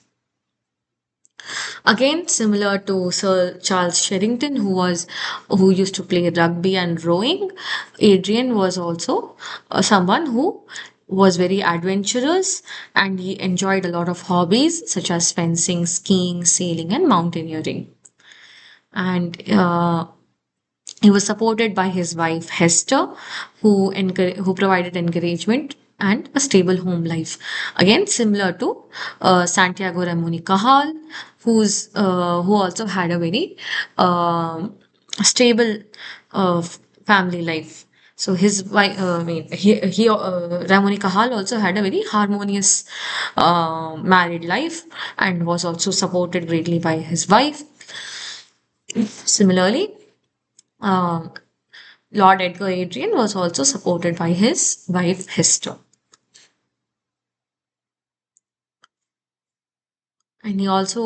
Again, similar to Sir Charles Sherrington, who used to play rugby and rowing, Adrian was also someone who was very adventurous, and he enjoyed a lot of hobbies such as fencing, skiing, sailing, and mountaineering. And he was supported by his wife Hester, who provided encouragement and a stable home life. Again, similar to Santiago Ramon Cajal, who also had a very stable family life. So his wife, Ramon Cajal also had a very harmonious married life and was also supported greatly by his wife. Similarly, um, Lord Edgar Adrian was also supported by his wife Hester. And he also,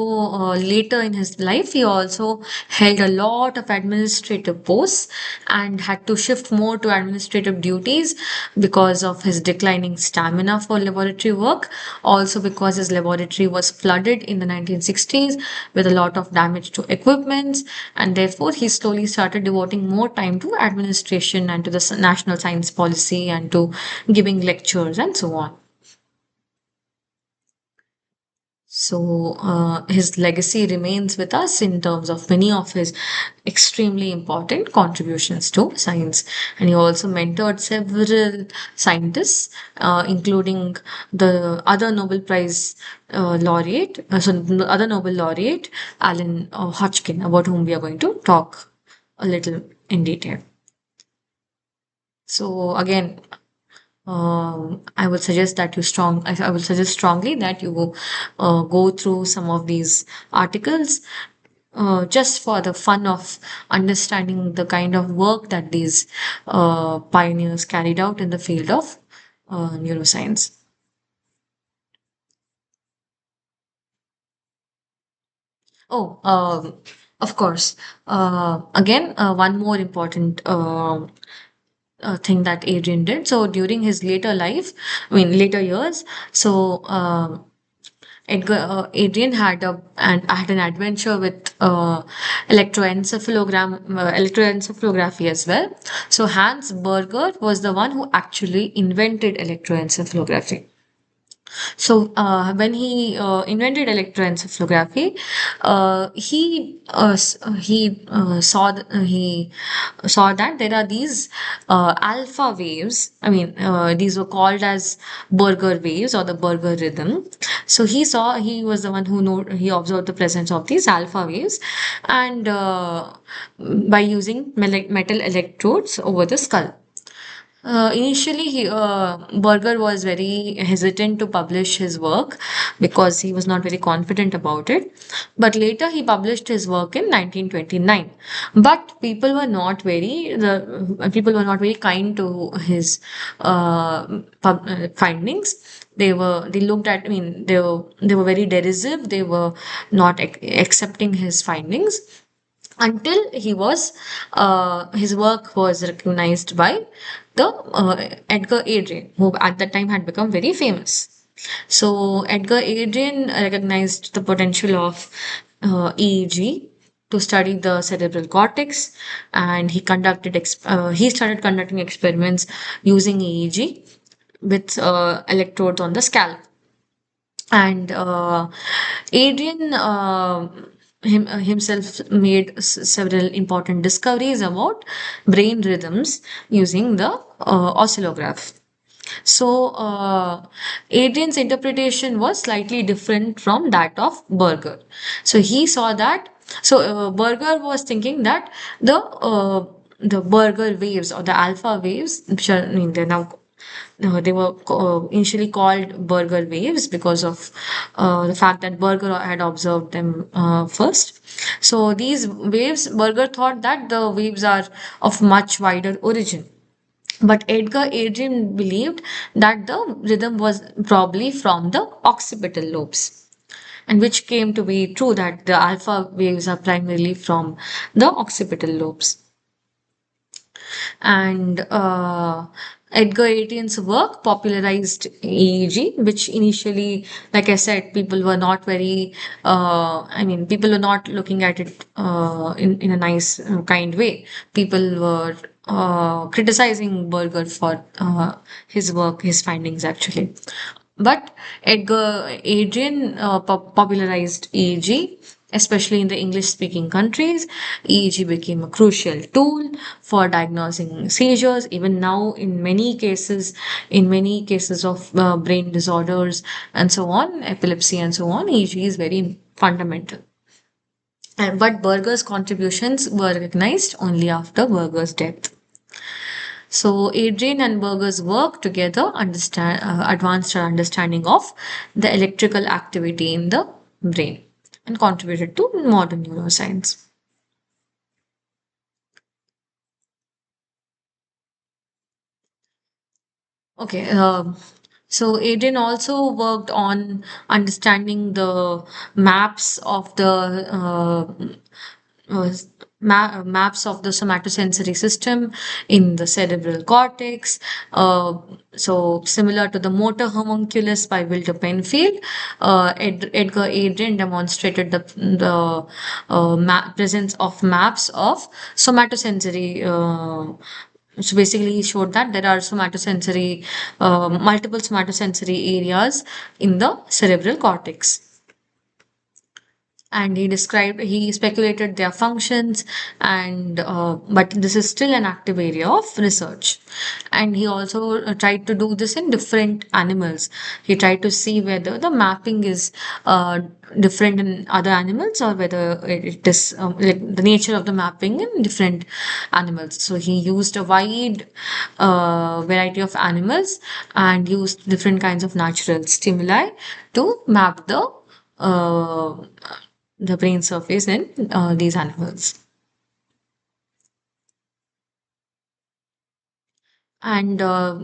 later in his life, he also held a lot of administrative posts and had to shift more to administrative duties because of his declining stamina for laboratory work. Also, because his laboratory was flooded in the 1960s with a lot of damage to equipments, and therefore he slowly started devoting more time to administration and to the national science policy and to giving lectures and so on. So his legacy remains with us in terms of many of his extremely important contributions to science. And he also mentored several scientists, including the other Nobel Prize the other Nobel laureate, Alan Hodgkin, about whom we are going to talk a little in detail. So again, I would suggest strongly that you go through some of these articles just for the fun of understanding the kind of work that these pioneers carried out in the field of neuroscience. Oh, of course. Again, one more important thing that Adrian did. So during his later years, so Adrian had an adventure with electroencephalography as well. So Hans Berger was the one who actually invented electroencephalography. So when he invented electroencephalography, he saw that there are these alpha waves. I mean, these were called as Berger waves or the Berger rhythm. So he was the one he observed the presence of these alpha waves, and by using metal electrodes over the skull. Berger was very hesitant to publish his work because he was not very confident about it. But later he published his work in 1929. But people were not very kind to his findings. They looked at, I mean, they were very derisive. They were not accepting his findings until his work was recognized by the Edgar Adrian, who at that time had become very famous. So Edgar Adrian recognized the potential of EEG to study the cerebral cortex, and he started conducting experiments using EEG with electrodes on the scalp. And Adrian himself made several important discoveries about brain rhythms using the oscillograph. So, Adrian's interpretation was slightly different from that of Berger. So he saw that. So Berger was thinking that the Berger waves or the alpha waves, which are, I mean, they're now they were initially called Berger waves because of the fact that Berger had observed them first. So these waves, Berger thought that the waves are of much wider origin. But Edgar Adrian believed that the rhythm was probably from the occipital lobes, and which came to be true that the alpha waves are primarily from the occipital lobes. And Edgar Adrian's work popularized EEG, which initially, like I said, people were not very, people were not looking at it in a nice, kind way. People were criticizing Berger for his work, his findings actually. But Edgar Adrian popularized EEG, especially in the English speaking countries. EEG became a crucial tool for diagnosing seizures. Even now, in many cases of brain disorders and so on, epilepsy and so on, EEG is very fundamental. But Berger's contributions were recognized only after Berger's death. So Adrian and Berger's work together advanced our understanding of the electrical activity in the brain and contributed to modern neuroscience. Okay, so Adrian also worked on understanding the maps of the uh, maps of the somatosensory system in the cerebral cortex. So similar to the motor homunculus by Wilder Penfield, Edgar Adrian demonstrated the presence of maps of somatosensory. So basically, he showed that there are multiple somatosensory areas in the cerebral cortex. and he speculated their functions, and but this is still an active area of research. And he also tried to do this in different animals. He tried to see whether the mapping is different in other animals, or whether it is like the nature of the mapping in different animals. So he used a wide variety of animals and used different kinds of natural stimuli to map uh, the brain surface in these animals. And later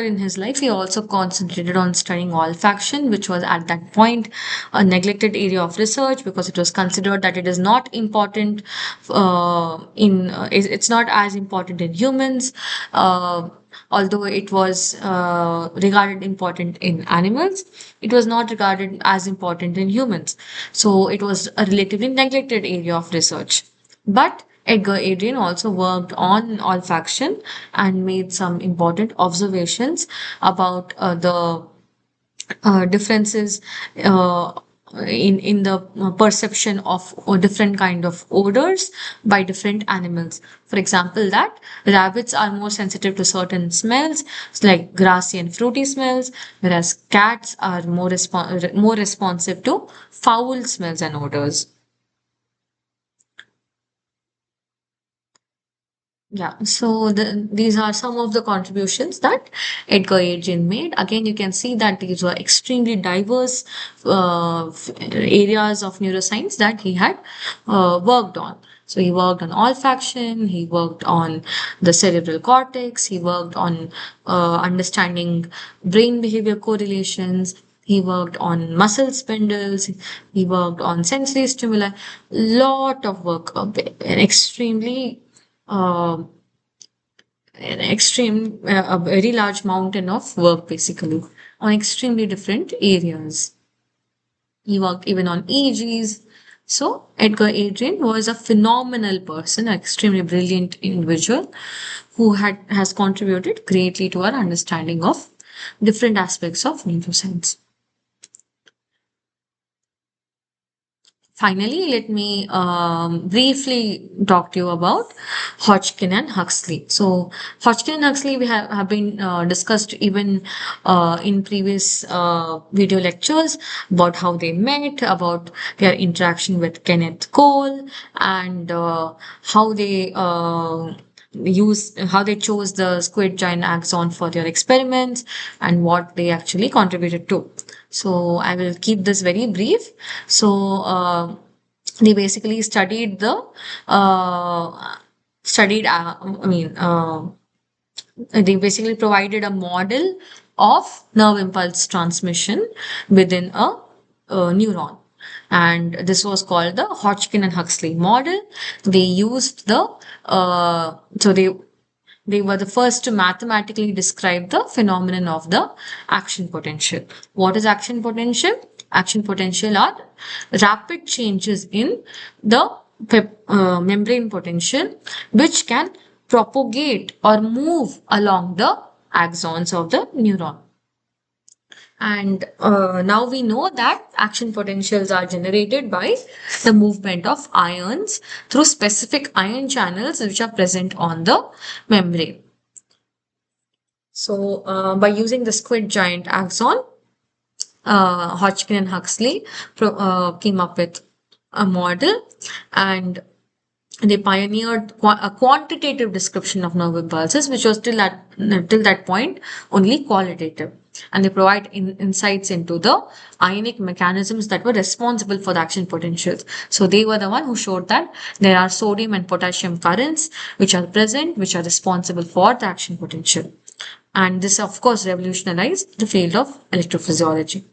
in his life, he also concentrated on studying olfaction, which was at that point a neglected area of research, because it was considered that it is not important it's not as important in humans, although it was regarded important in animals. It was not regarded as important in humans, so it was a relatively neglected area of research. But Edgar Adrian also worked on olfaction and made some important observations about the differences uh, in the perception of different kind of odors by different animals. For example, that rabbits are more sensitive to certain smells, like grassy and fruity smells, whereas cats are more responsive to foul smells and odors. Yeah, so these are some of the contributions that Edgar Adrian made. Again, you can see that these were extremely diverse areas of neuroscience that he had worked on. So he worked on olfaction, he worked on the cerebral cortex, he worked on understanding brain behavior correlations, he worked on muscle spindles, he worked on sensory stimuli. Lot of work, extremely uh, a very large mountain of work basically on extremely different areas. He worked even on EEGs. So Edgar Adrian was a phenomenal person, an extremely brilliant individual who has contributed greatly to our understanding of different aspects of neuroscience. Finally, let me briefly talk to you about Hodgkin and Huxley. So, Hodgkin and Huxley we have been discussed even in previous video lectures about how they met, about their interaction with Kenneth Cole, and how they chose the squid giant axon for their experiments and what they actually contributed to. So I will keep this very brief. So they basically uh, studied. They basically provided a model of nerve impulse transmission within a neuron. And this was called the Hodgkin and Huxley model. They used they were the first to mathematically describe the phenomenon of the action potential. What is action potential? Action potential are rapid changes in the membrane potential, which can propagate or move along the axons of the neuron. And now we know that action potentials are generated by the movement of ions through specific ion channels which are present on the membrane. So, by using the squid giant axon, Hodgkin and Huxley came up with a model, and they pioneered a quantitative description of nerve impulses, which was till that point only qualitative. And they provide insights into the ionic mechanisms that were responsible for the action potentials. So they were the one who showed that there are sodium and potassium currents which are present, which are responsible for the action potential. And this, of course, revolutionized the field of electrophysiology.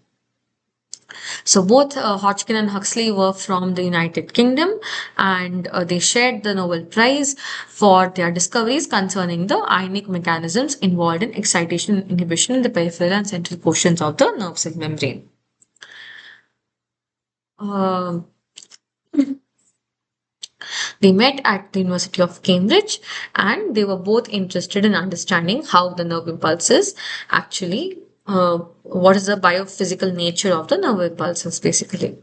So both Hodgkin and Huxley were from the United Kingdom, and they shared the Nobel Prize for their discoveries concerning the ionic mechanisms involved in excitation and inhibition in the peripheral and central portions of the nerve cell membrane. Uh, they met at the University of Cambridge, and they were both interested in understanding how the nerve impulses actually what is the biophysical nature of the nerve impulses basically.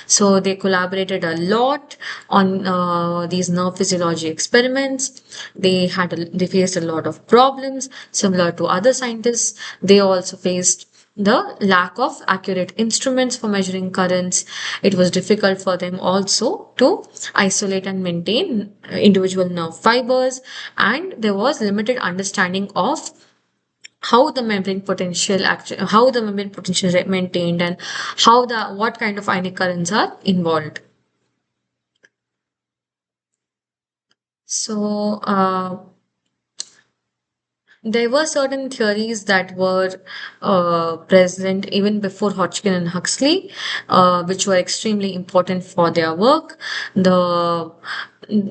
So they collaborated a lot on these nerve physiology experiments. They faced a lot of problems similar to other scientists. They also faced the lack of accurate instruments for measuring currents. It was difficult for them also to isolate and maintain individual nerve fibers, and there was limited understanding of how the membrane potential is maintained, and what kind of ionic currents are involved. So there were certain theories that were present even before Hodgkin and Huxley, which were extremely important for their work. The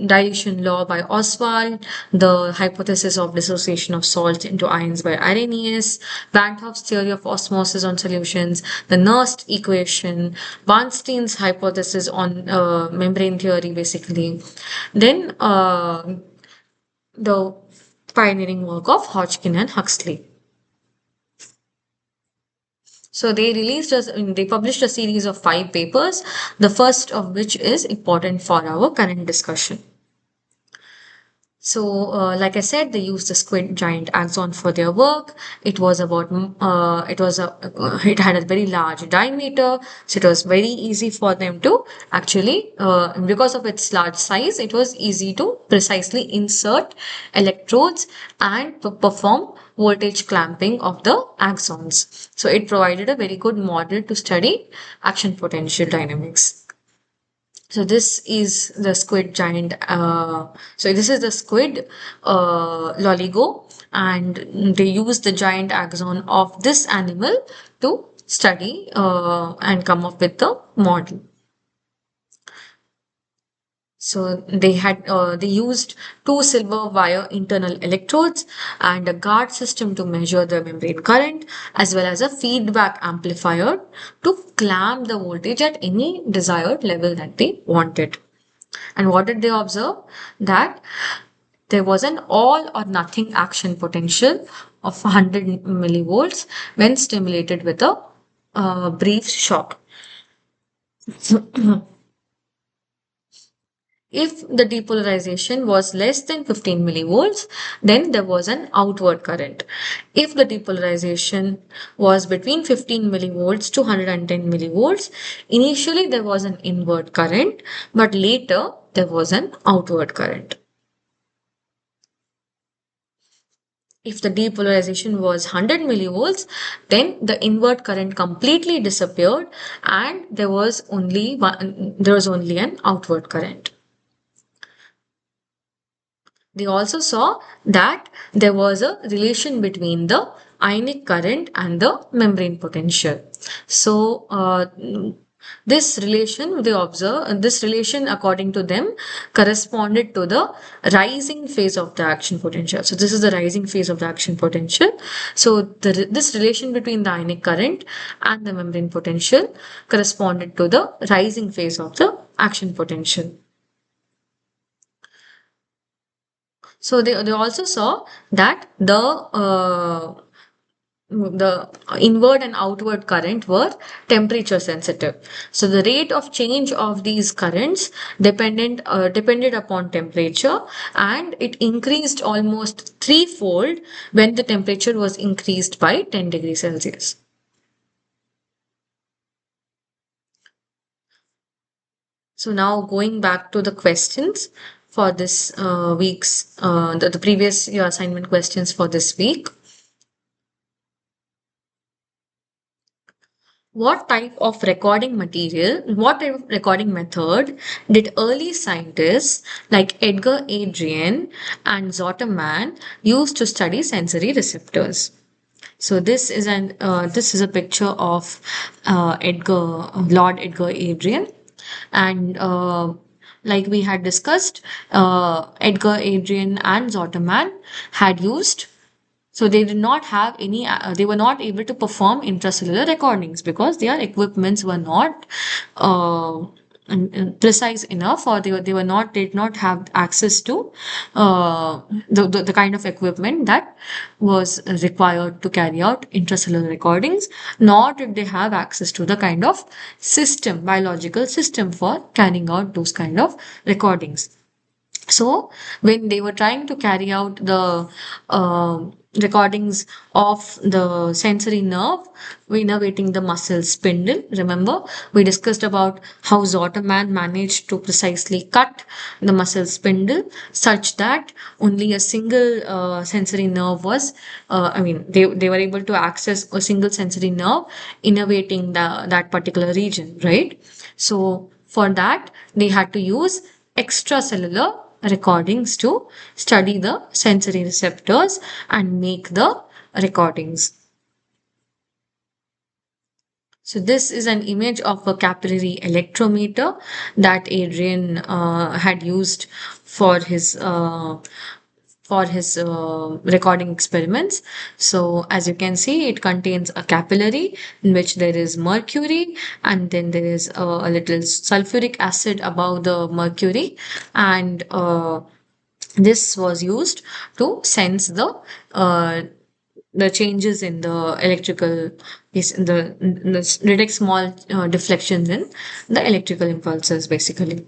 dilution law by Oswald, the hypothesis of dissociation of salts into ions by Arrhenius, Van 't Hoff's theory of osmosis on solutions, the Nernst equation, Bernstein's hypothesis on membrane theory, basically. Then the pioneering work of Hodgkin and Huxley. So they published a series of 5 papers, the first of which is important for our current discussion. So, like I said, they used the squid giant axon for their work. It was about, it had a very large diameter, so it was very easy for them to actually, because of its large size, it was easy to precisely insert electrodes and perform voltage clamping of the axons. So, it provided a very good model to study action potential dynamics. So this is the squid giant. So this is the squid loligo, and they use the giant axon of this animal to study and come up with the model. So they used 2 silver wire internal electrodes and a guard system to measure the membrane current, as well as a feedback amplifier to clamp the voltage at any desired level that they wanted. And what did they observe? That there was an all or nothing action potential of 100 millivolts when stimulated with a brief shock. If the depolarization was less than 15 millivolts, then there was an outward current. If the depolarization was between 15 millivolts to 110 millivolts, initially there was an inward current, but later there was an outward current. If the depolarization was 100 millivolts, then the inward current completely disappeared and there was only an outward current. They also saw that there was a relation between the ionic current and the membrane potential. So, this relation according to them corresponded to the rising phase of the action potential. So this is the rising phase of the action potential. So this relation between the ionic current and the membrane potential corresponded to the rising phase of the action potential. So they also saw that the inward and outward current were temperature sensitive. So the rate of change of these currents depended upon temperature, and it increased almost threefold when the temperature was increased by 10 degrees Celsius. So now going back to the questions for this the previous year assignment questions for this week. What type of recording method did early scientists like Edgar Adrian and Zoterman use to study sensory receptors? So this is a picture of Lord Edgar Adrian, and like we had discussed, Edgar Adrian and Zoterman had used, so they did not have any, they were not able to perform intracellular recordings because their equipments were not precise enough, or they were not did not have access to the kind of equipment that was required to carry out intracellular recordings, nor did they have access to the kind of system, biological system for carrying out those kind of recordings. So, when they were trying to carry out the recordings of the sensory nerve, we innervating the muscle spindle. Remember, we discussed about how Zotterman managed to precisely cut the muscle spindle such that only a single sensory nerve was, they were able to access a single sensory nerve innervating that particular region, right? So, for that, they had to use extracellular recordings to study the sensory receptors and make the recordings. So this is an image of a capillary electrometer that Adrian had used for his recording experiments. So as you can see, it contains a capillary in which there is mercury, and then there is a little sulfuric acid above the mercury, and this was used to sense uh, the changes in the electrical is the detect small deflections in the electrical impulses basically.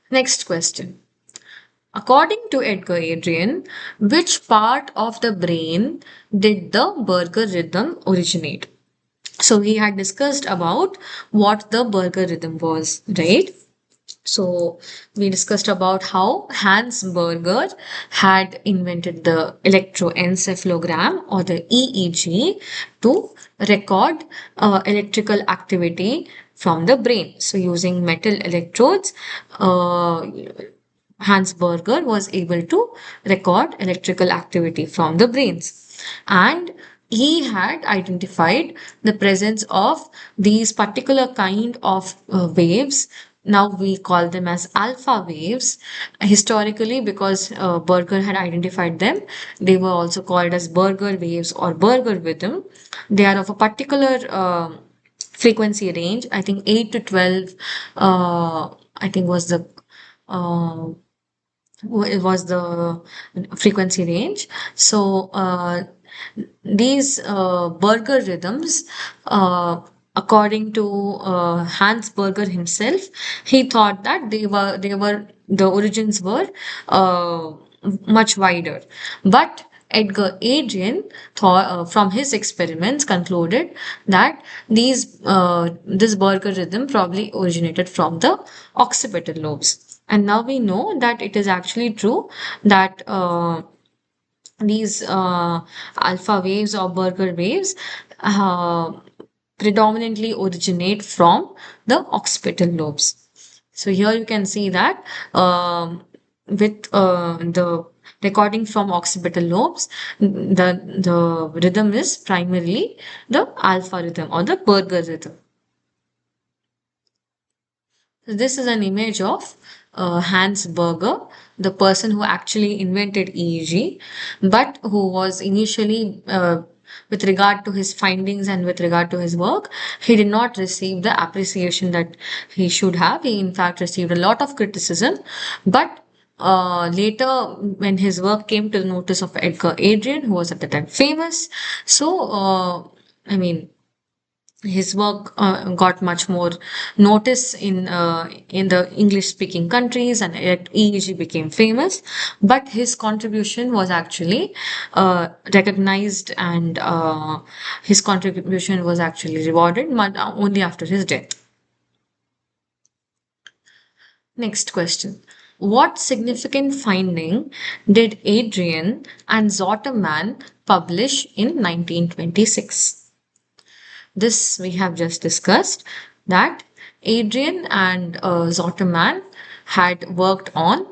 Next question. According to Edgar Adrian, which part of the brain did the Burger rhythm originate? So he had discussed about what the Burger rhythm was, right? So we discussed about how Hans Berger had invented the electroencephalogram or the EEG to record electrical activity from the brain. So using metal electrodes, uh, Hans Berger was able to record electrical activity from the brains. And he had identified the presence of these particular kind of waves. Now we call them as alpha waves. Historically, because Berger had identified them, they were also called as Berger waves or Berger rhythm. They are of a particular frequency range. I think 8 to 12, I think uh, was the frequency range. So these Berger rhythms, according to Hans Berger himself, he thought that they were the origins were much wider, but Edgar Adrian thought, from his experiments concluded that this Berger rhythm probably originated from the occipital lobes. And now we know that it is actually true that these alpha waves or Berger waves predominantly originate from the occipital lobes. So here you can see that with the recording from occipital lobes, the rhythm is primarily the alpha rhythm or the Berger rhythm. So this is an image of Hans Berger, the person who actually invented EEG, but who was initially, with regard to his findings and with regard to his work, he did not receive the appreciation that he should have. He, in fact, received a lot of criticism, but later, when his work came to the notice of Edgar Adrian, who was at the time famous, so I mean, his work got much more notice in the English speaking countries, and EEG became famous, but his contribution was actually recognized, and his contribution was actually rewarded only after his death. Next question. What significant finding did Adrian and Zotterman publish in 1926? This we have just discussed that Adrian and Zotterman had worked on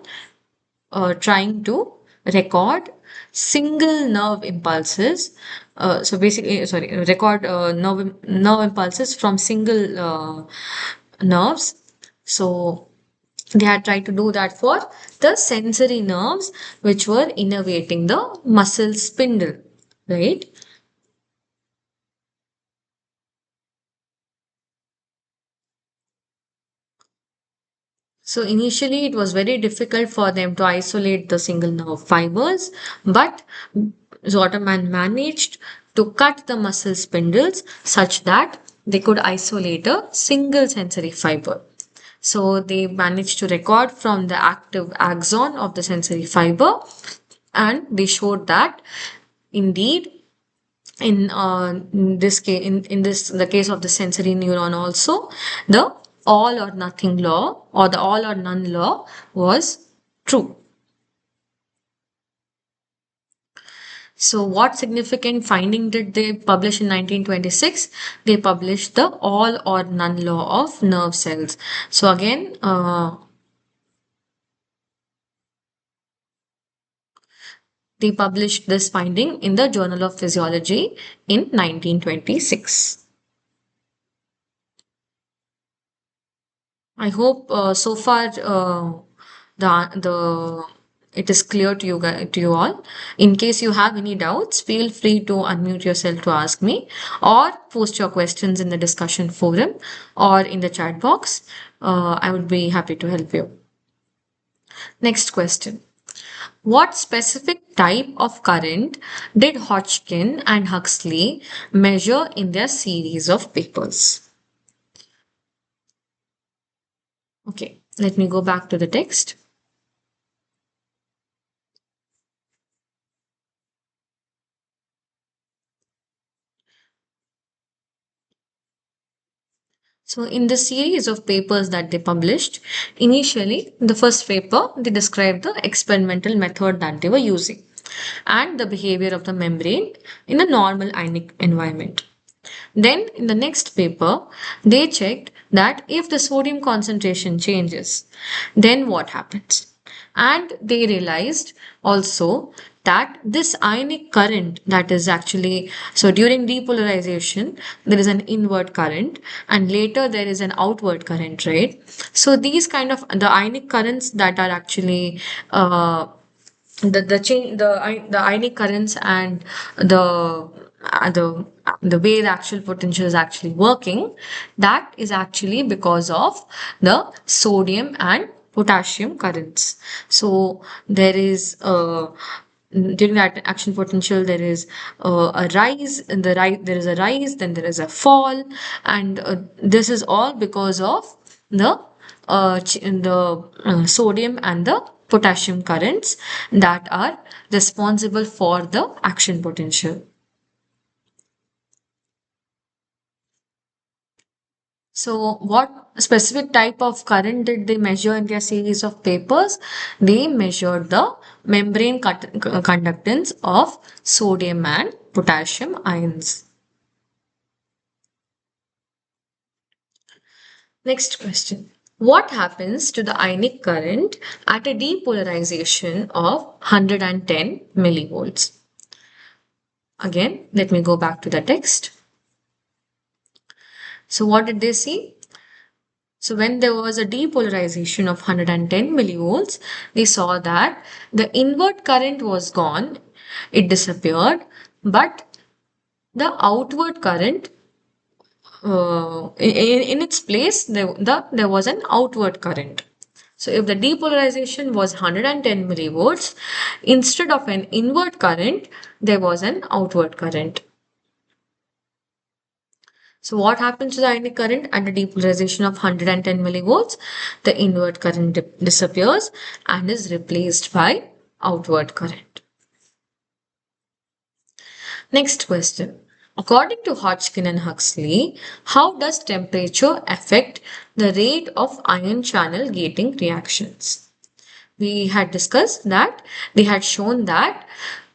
trying to record single nerve impulses. So basically, sorry, record nerve impulses from single nerves. So they had tried to do that for the sensory nerves, which were innervating the muscle spindle, right? So initially it was very difficult for them to isolate the single nerve fibers, but Zotterman managed to cut the muscle spindles such that they could isolate a single sensory fiber. So they managed to record from the active axon of the sensory fiber, and they showed that indeed in this case, in this the case of the sensory neuron also, the all or nothing law or the all or none law was true. So what significant finding did they publish in 1926? They published the all or none law of nerve cells. So again, they published this finding in the Journal of Physiology in 1926. I hope so far the it is clear to to you all. In case you have any doubts, feel free to unmute yourself to ask me, or post your questions in the discussion forum or in the chat box. I would be happy to help you. Next question. What specific type of current did Hodgkin and Huxley measure in their series of papers? Okay, let me go back to the text. So, in the series of papers that they published, initially, the first paper, they described the experimental method that they were using and the behavior of the membrane in a normal ionic environment. Then, in the next paper, they checked that if the sodium concentration changes, then what happens? And they realized also that this ionic current that is actually so during depolarization there is an inward current and later there is an outward current, right? So these kind of the ionic currents that are actually the change the ionic currents and the way the actual potential is actually working, that is actually because of the sodium and potassium currents. So there is during that action potential there is a rise and there is a rise, then there is a fall, and this is all because of the sodium and the potassium currents that are responsible for the action potential. So, what specific type of current did they measure in their series of papers? They measured the membrane conductance of sodium and potassium ions. Next question. What happens to the ionic current at a depolarization of 110 millivolts? Again, let me go back to the text. So what did they see? So when there was a depolarization of 110 millivolts, they saw that the inward current was gone, it disappeared, but the outward current, in its place, there was an outward current. So if the depolarization was 110 millivolts, instead of an inward current, there was an outward current. So what happens to the ionic current at the depolarization of 110 millivolts? The inward current disappears and is replaced by outward current. Next question. According to Hodgkin and Huxley, how does temperature affect the rate of ion channel gating reactions? We had discussed that they had shown that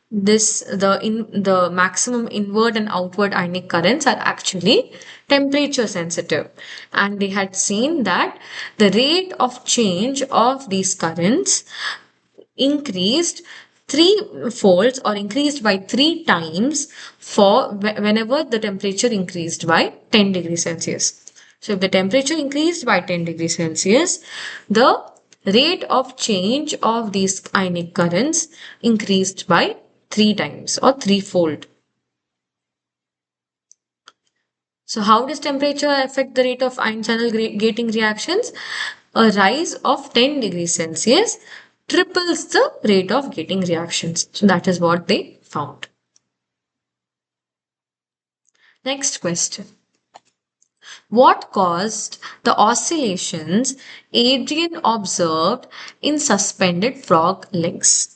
the maximum inward and outward ionic currents are actually temperature sensitive, and they had seen that the rate of change of these currents increased three folds or increased by 3 times for whenever the temperature increased by 10 degrees Celsius. So if the temperature increased by 10 degrees Celsius, the rate of change of these ionic currents increased by 3 times or threefold. So how does temperature affect the rate of ion channel gating reactions? a rise of 10 degrees Celsius triples the rate of getting reactions. So that is what they found. Next question. What caused the oscillations Adrian observed in suspended frog legs?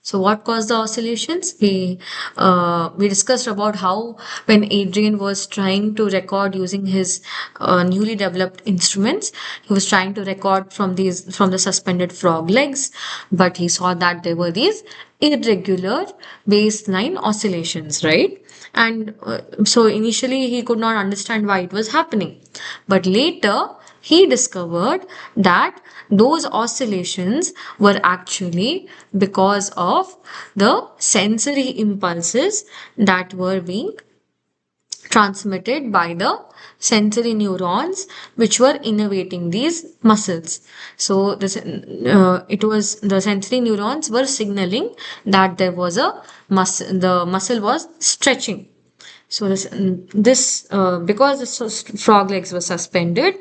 So what caused the oscillations? We discussed about how when Adrian was trying to record using his newly developed instruments, he was trying to record from the suspended frog legs, but he saw that there were these irregular baseline oscillations, right? And so initially he could not understand why it was happening, but later he discovered that those oscillations were actually because of the sensory impulses that were being transmitted by the sensory neurons which were innervating these muscles. So it was the sensory neurons were signaling that there was a muscle, the muscle was stretching. So because the frog legs were suspended,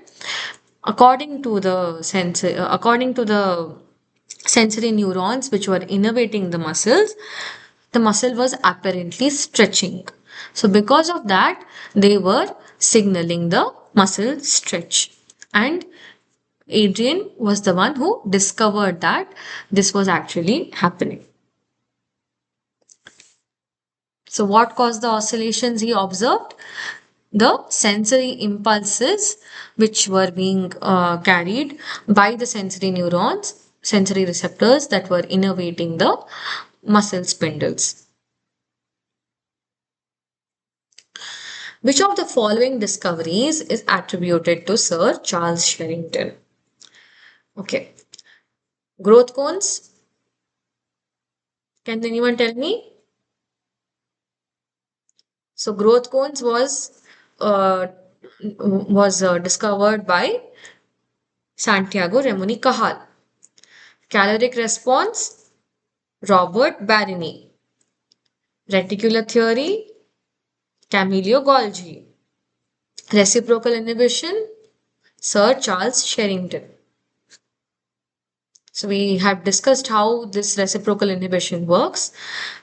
according to the sensory neurons which were innervating the muscle was apparently stretching. So because of that, they were signaling the muscle stretch. And Adrian was the one who discovered that this was actually happening. So what caused the oscillations he observed? The sensory impulses which were being carried by the sensory neurons, sensory receptors that were innervating the muscle spindles. Which of the following discoveries is attributed to Sir Charles Sherrington? Okay, growth cones. Can anyone tell me? So growth cones uh, was discovered by Santiago Ramon y Cajal. Caloric response, Robert Barini. Reticular theory, Camillo Golgi. Reciprocal inhibition, Sir Charles Sherrington. So we have discussed how this reciprocal inhibition works.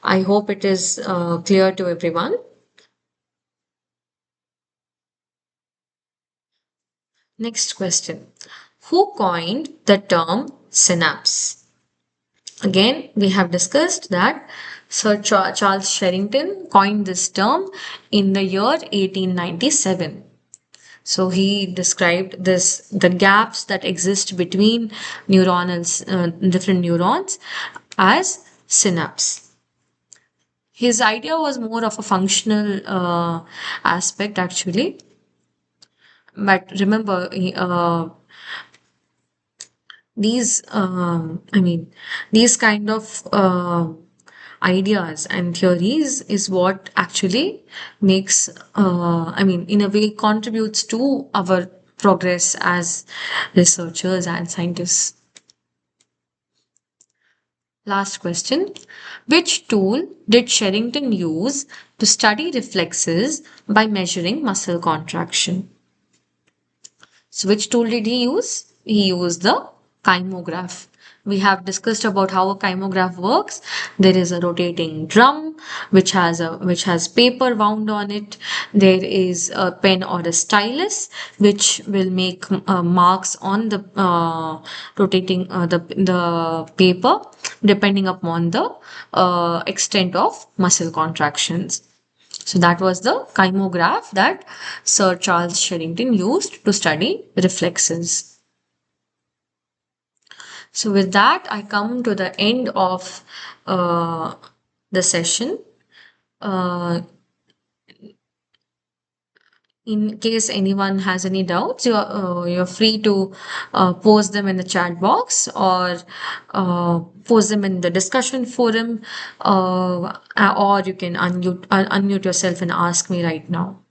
I hope it is clear to everyone. Next question. Who coined the term synapse? Again, we have discussed that Sir Charles Sherrington coined this term in the year 1897. So he described the gaps that exist between different neurons as synapse. His idea was more of a functional aspect actually. But remember, these kind of ideas and theories is what actually makes, in a way, contributes to our progress as researchers and scientists. Last question. Which tool did Sherrington use to study reflexes by measuring muscle contraction? So which tool did he use? He used the kymograph. We have discussed about how a kymograph works. There is a rotating drum which has paper wound on it. There is a pen or a stylus which will make marks on the rotating the paper depending upon the extent of muscle contractions. So that was the kymograph that Sir Charles Sherrington used to study reflexes. So with that, I come to the end of the session. Uh, in case anyone has any doubts, you're free to post them in the chat box or post them in the discussion forum, or you can unmute yourself and ask me right now.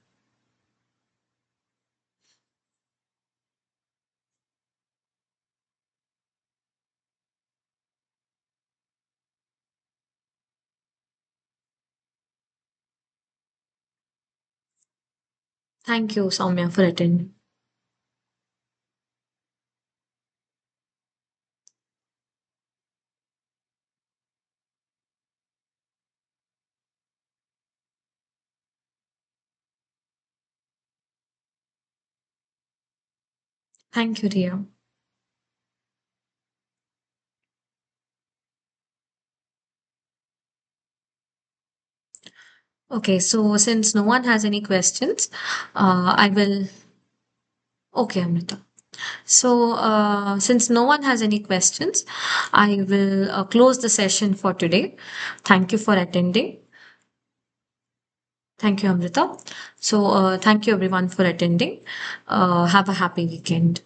Thank you, Soumya, for attending. Thank you, Ria. Okay, so since no one has any questions, I will. Okay, Amrita. So, since no one has any questions, I will close the session for today. Thank you for attending. Thank you, Amrita. So, thank you everyone for attending. Have a happy weekend.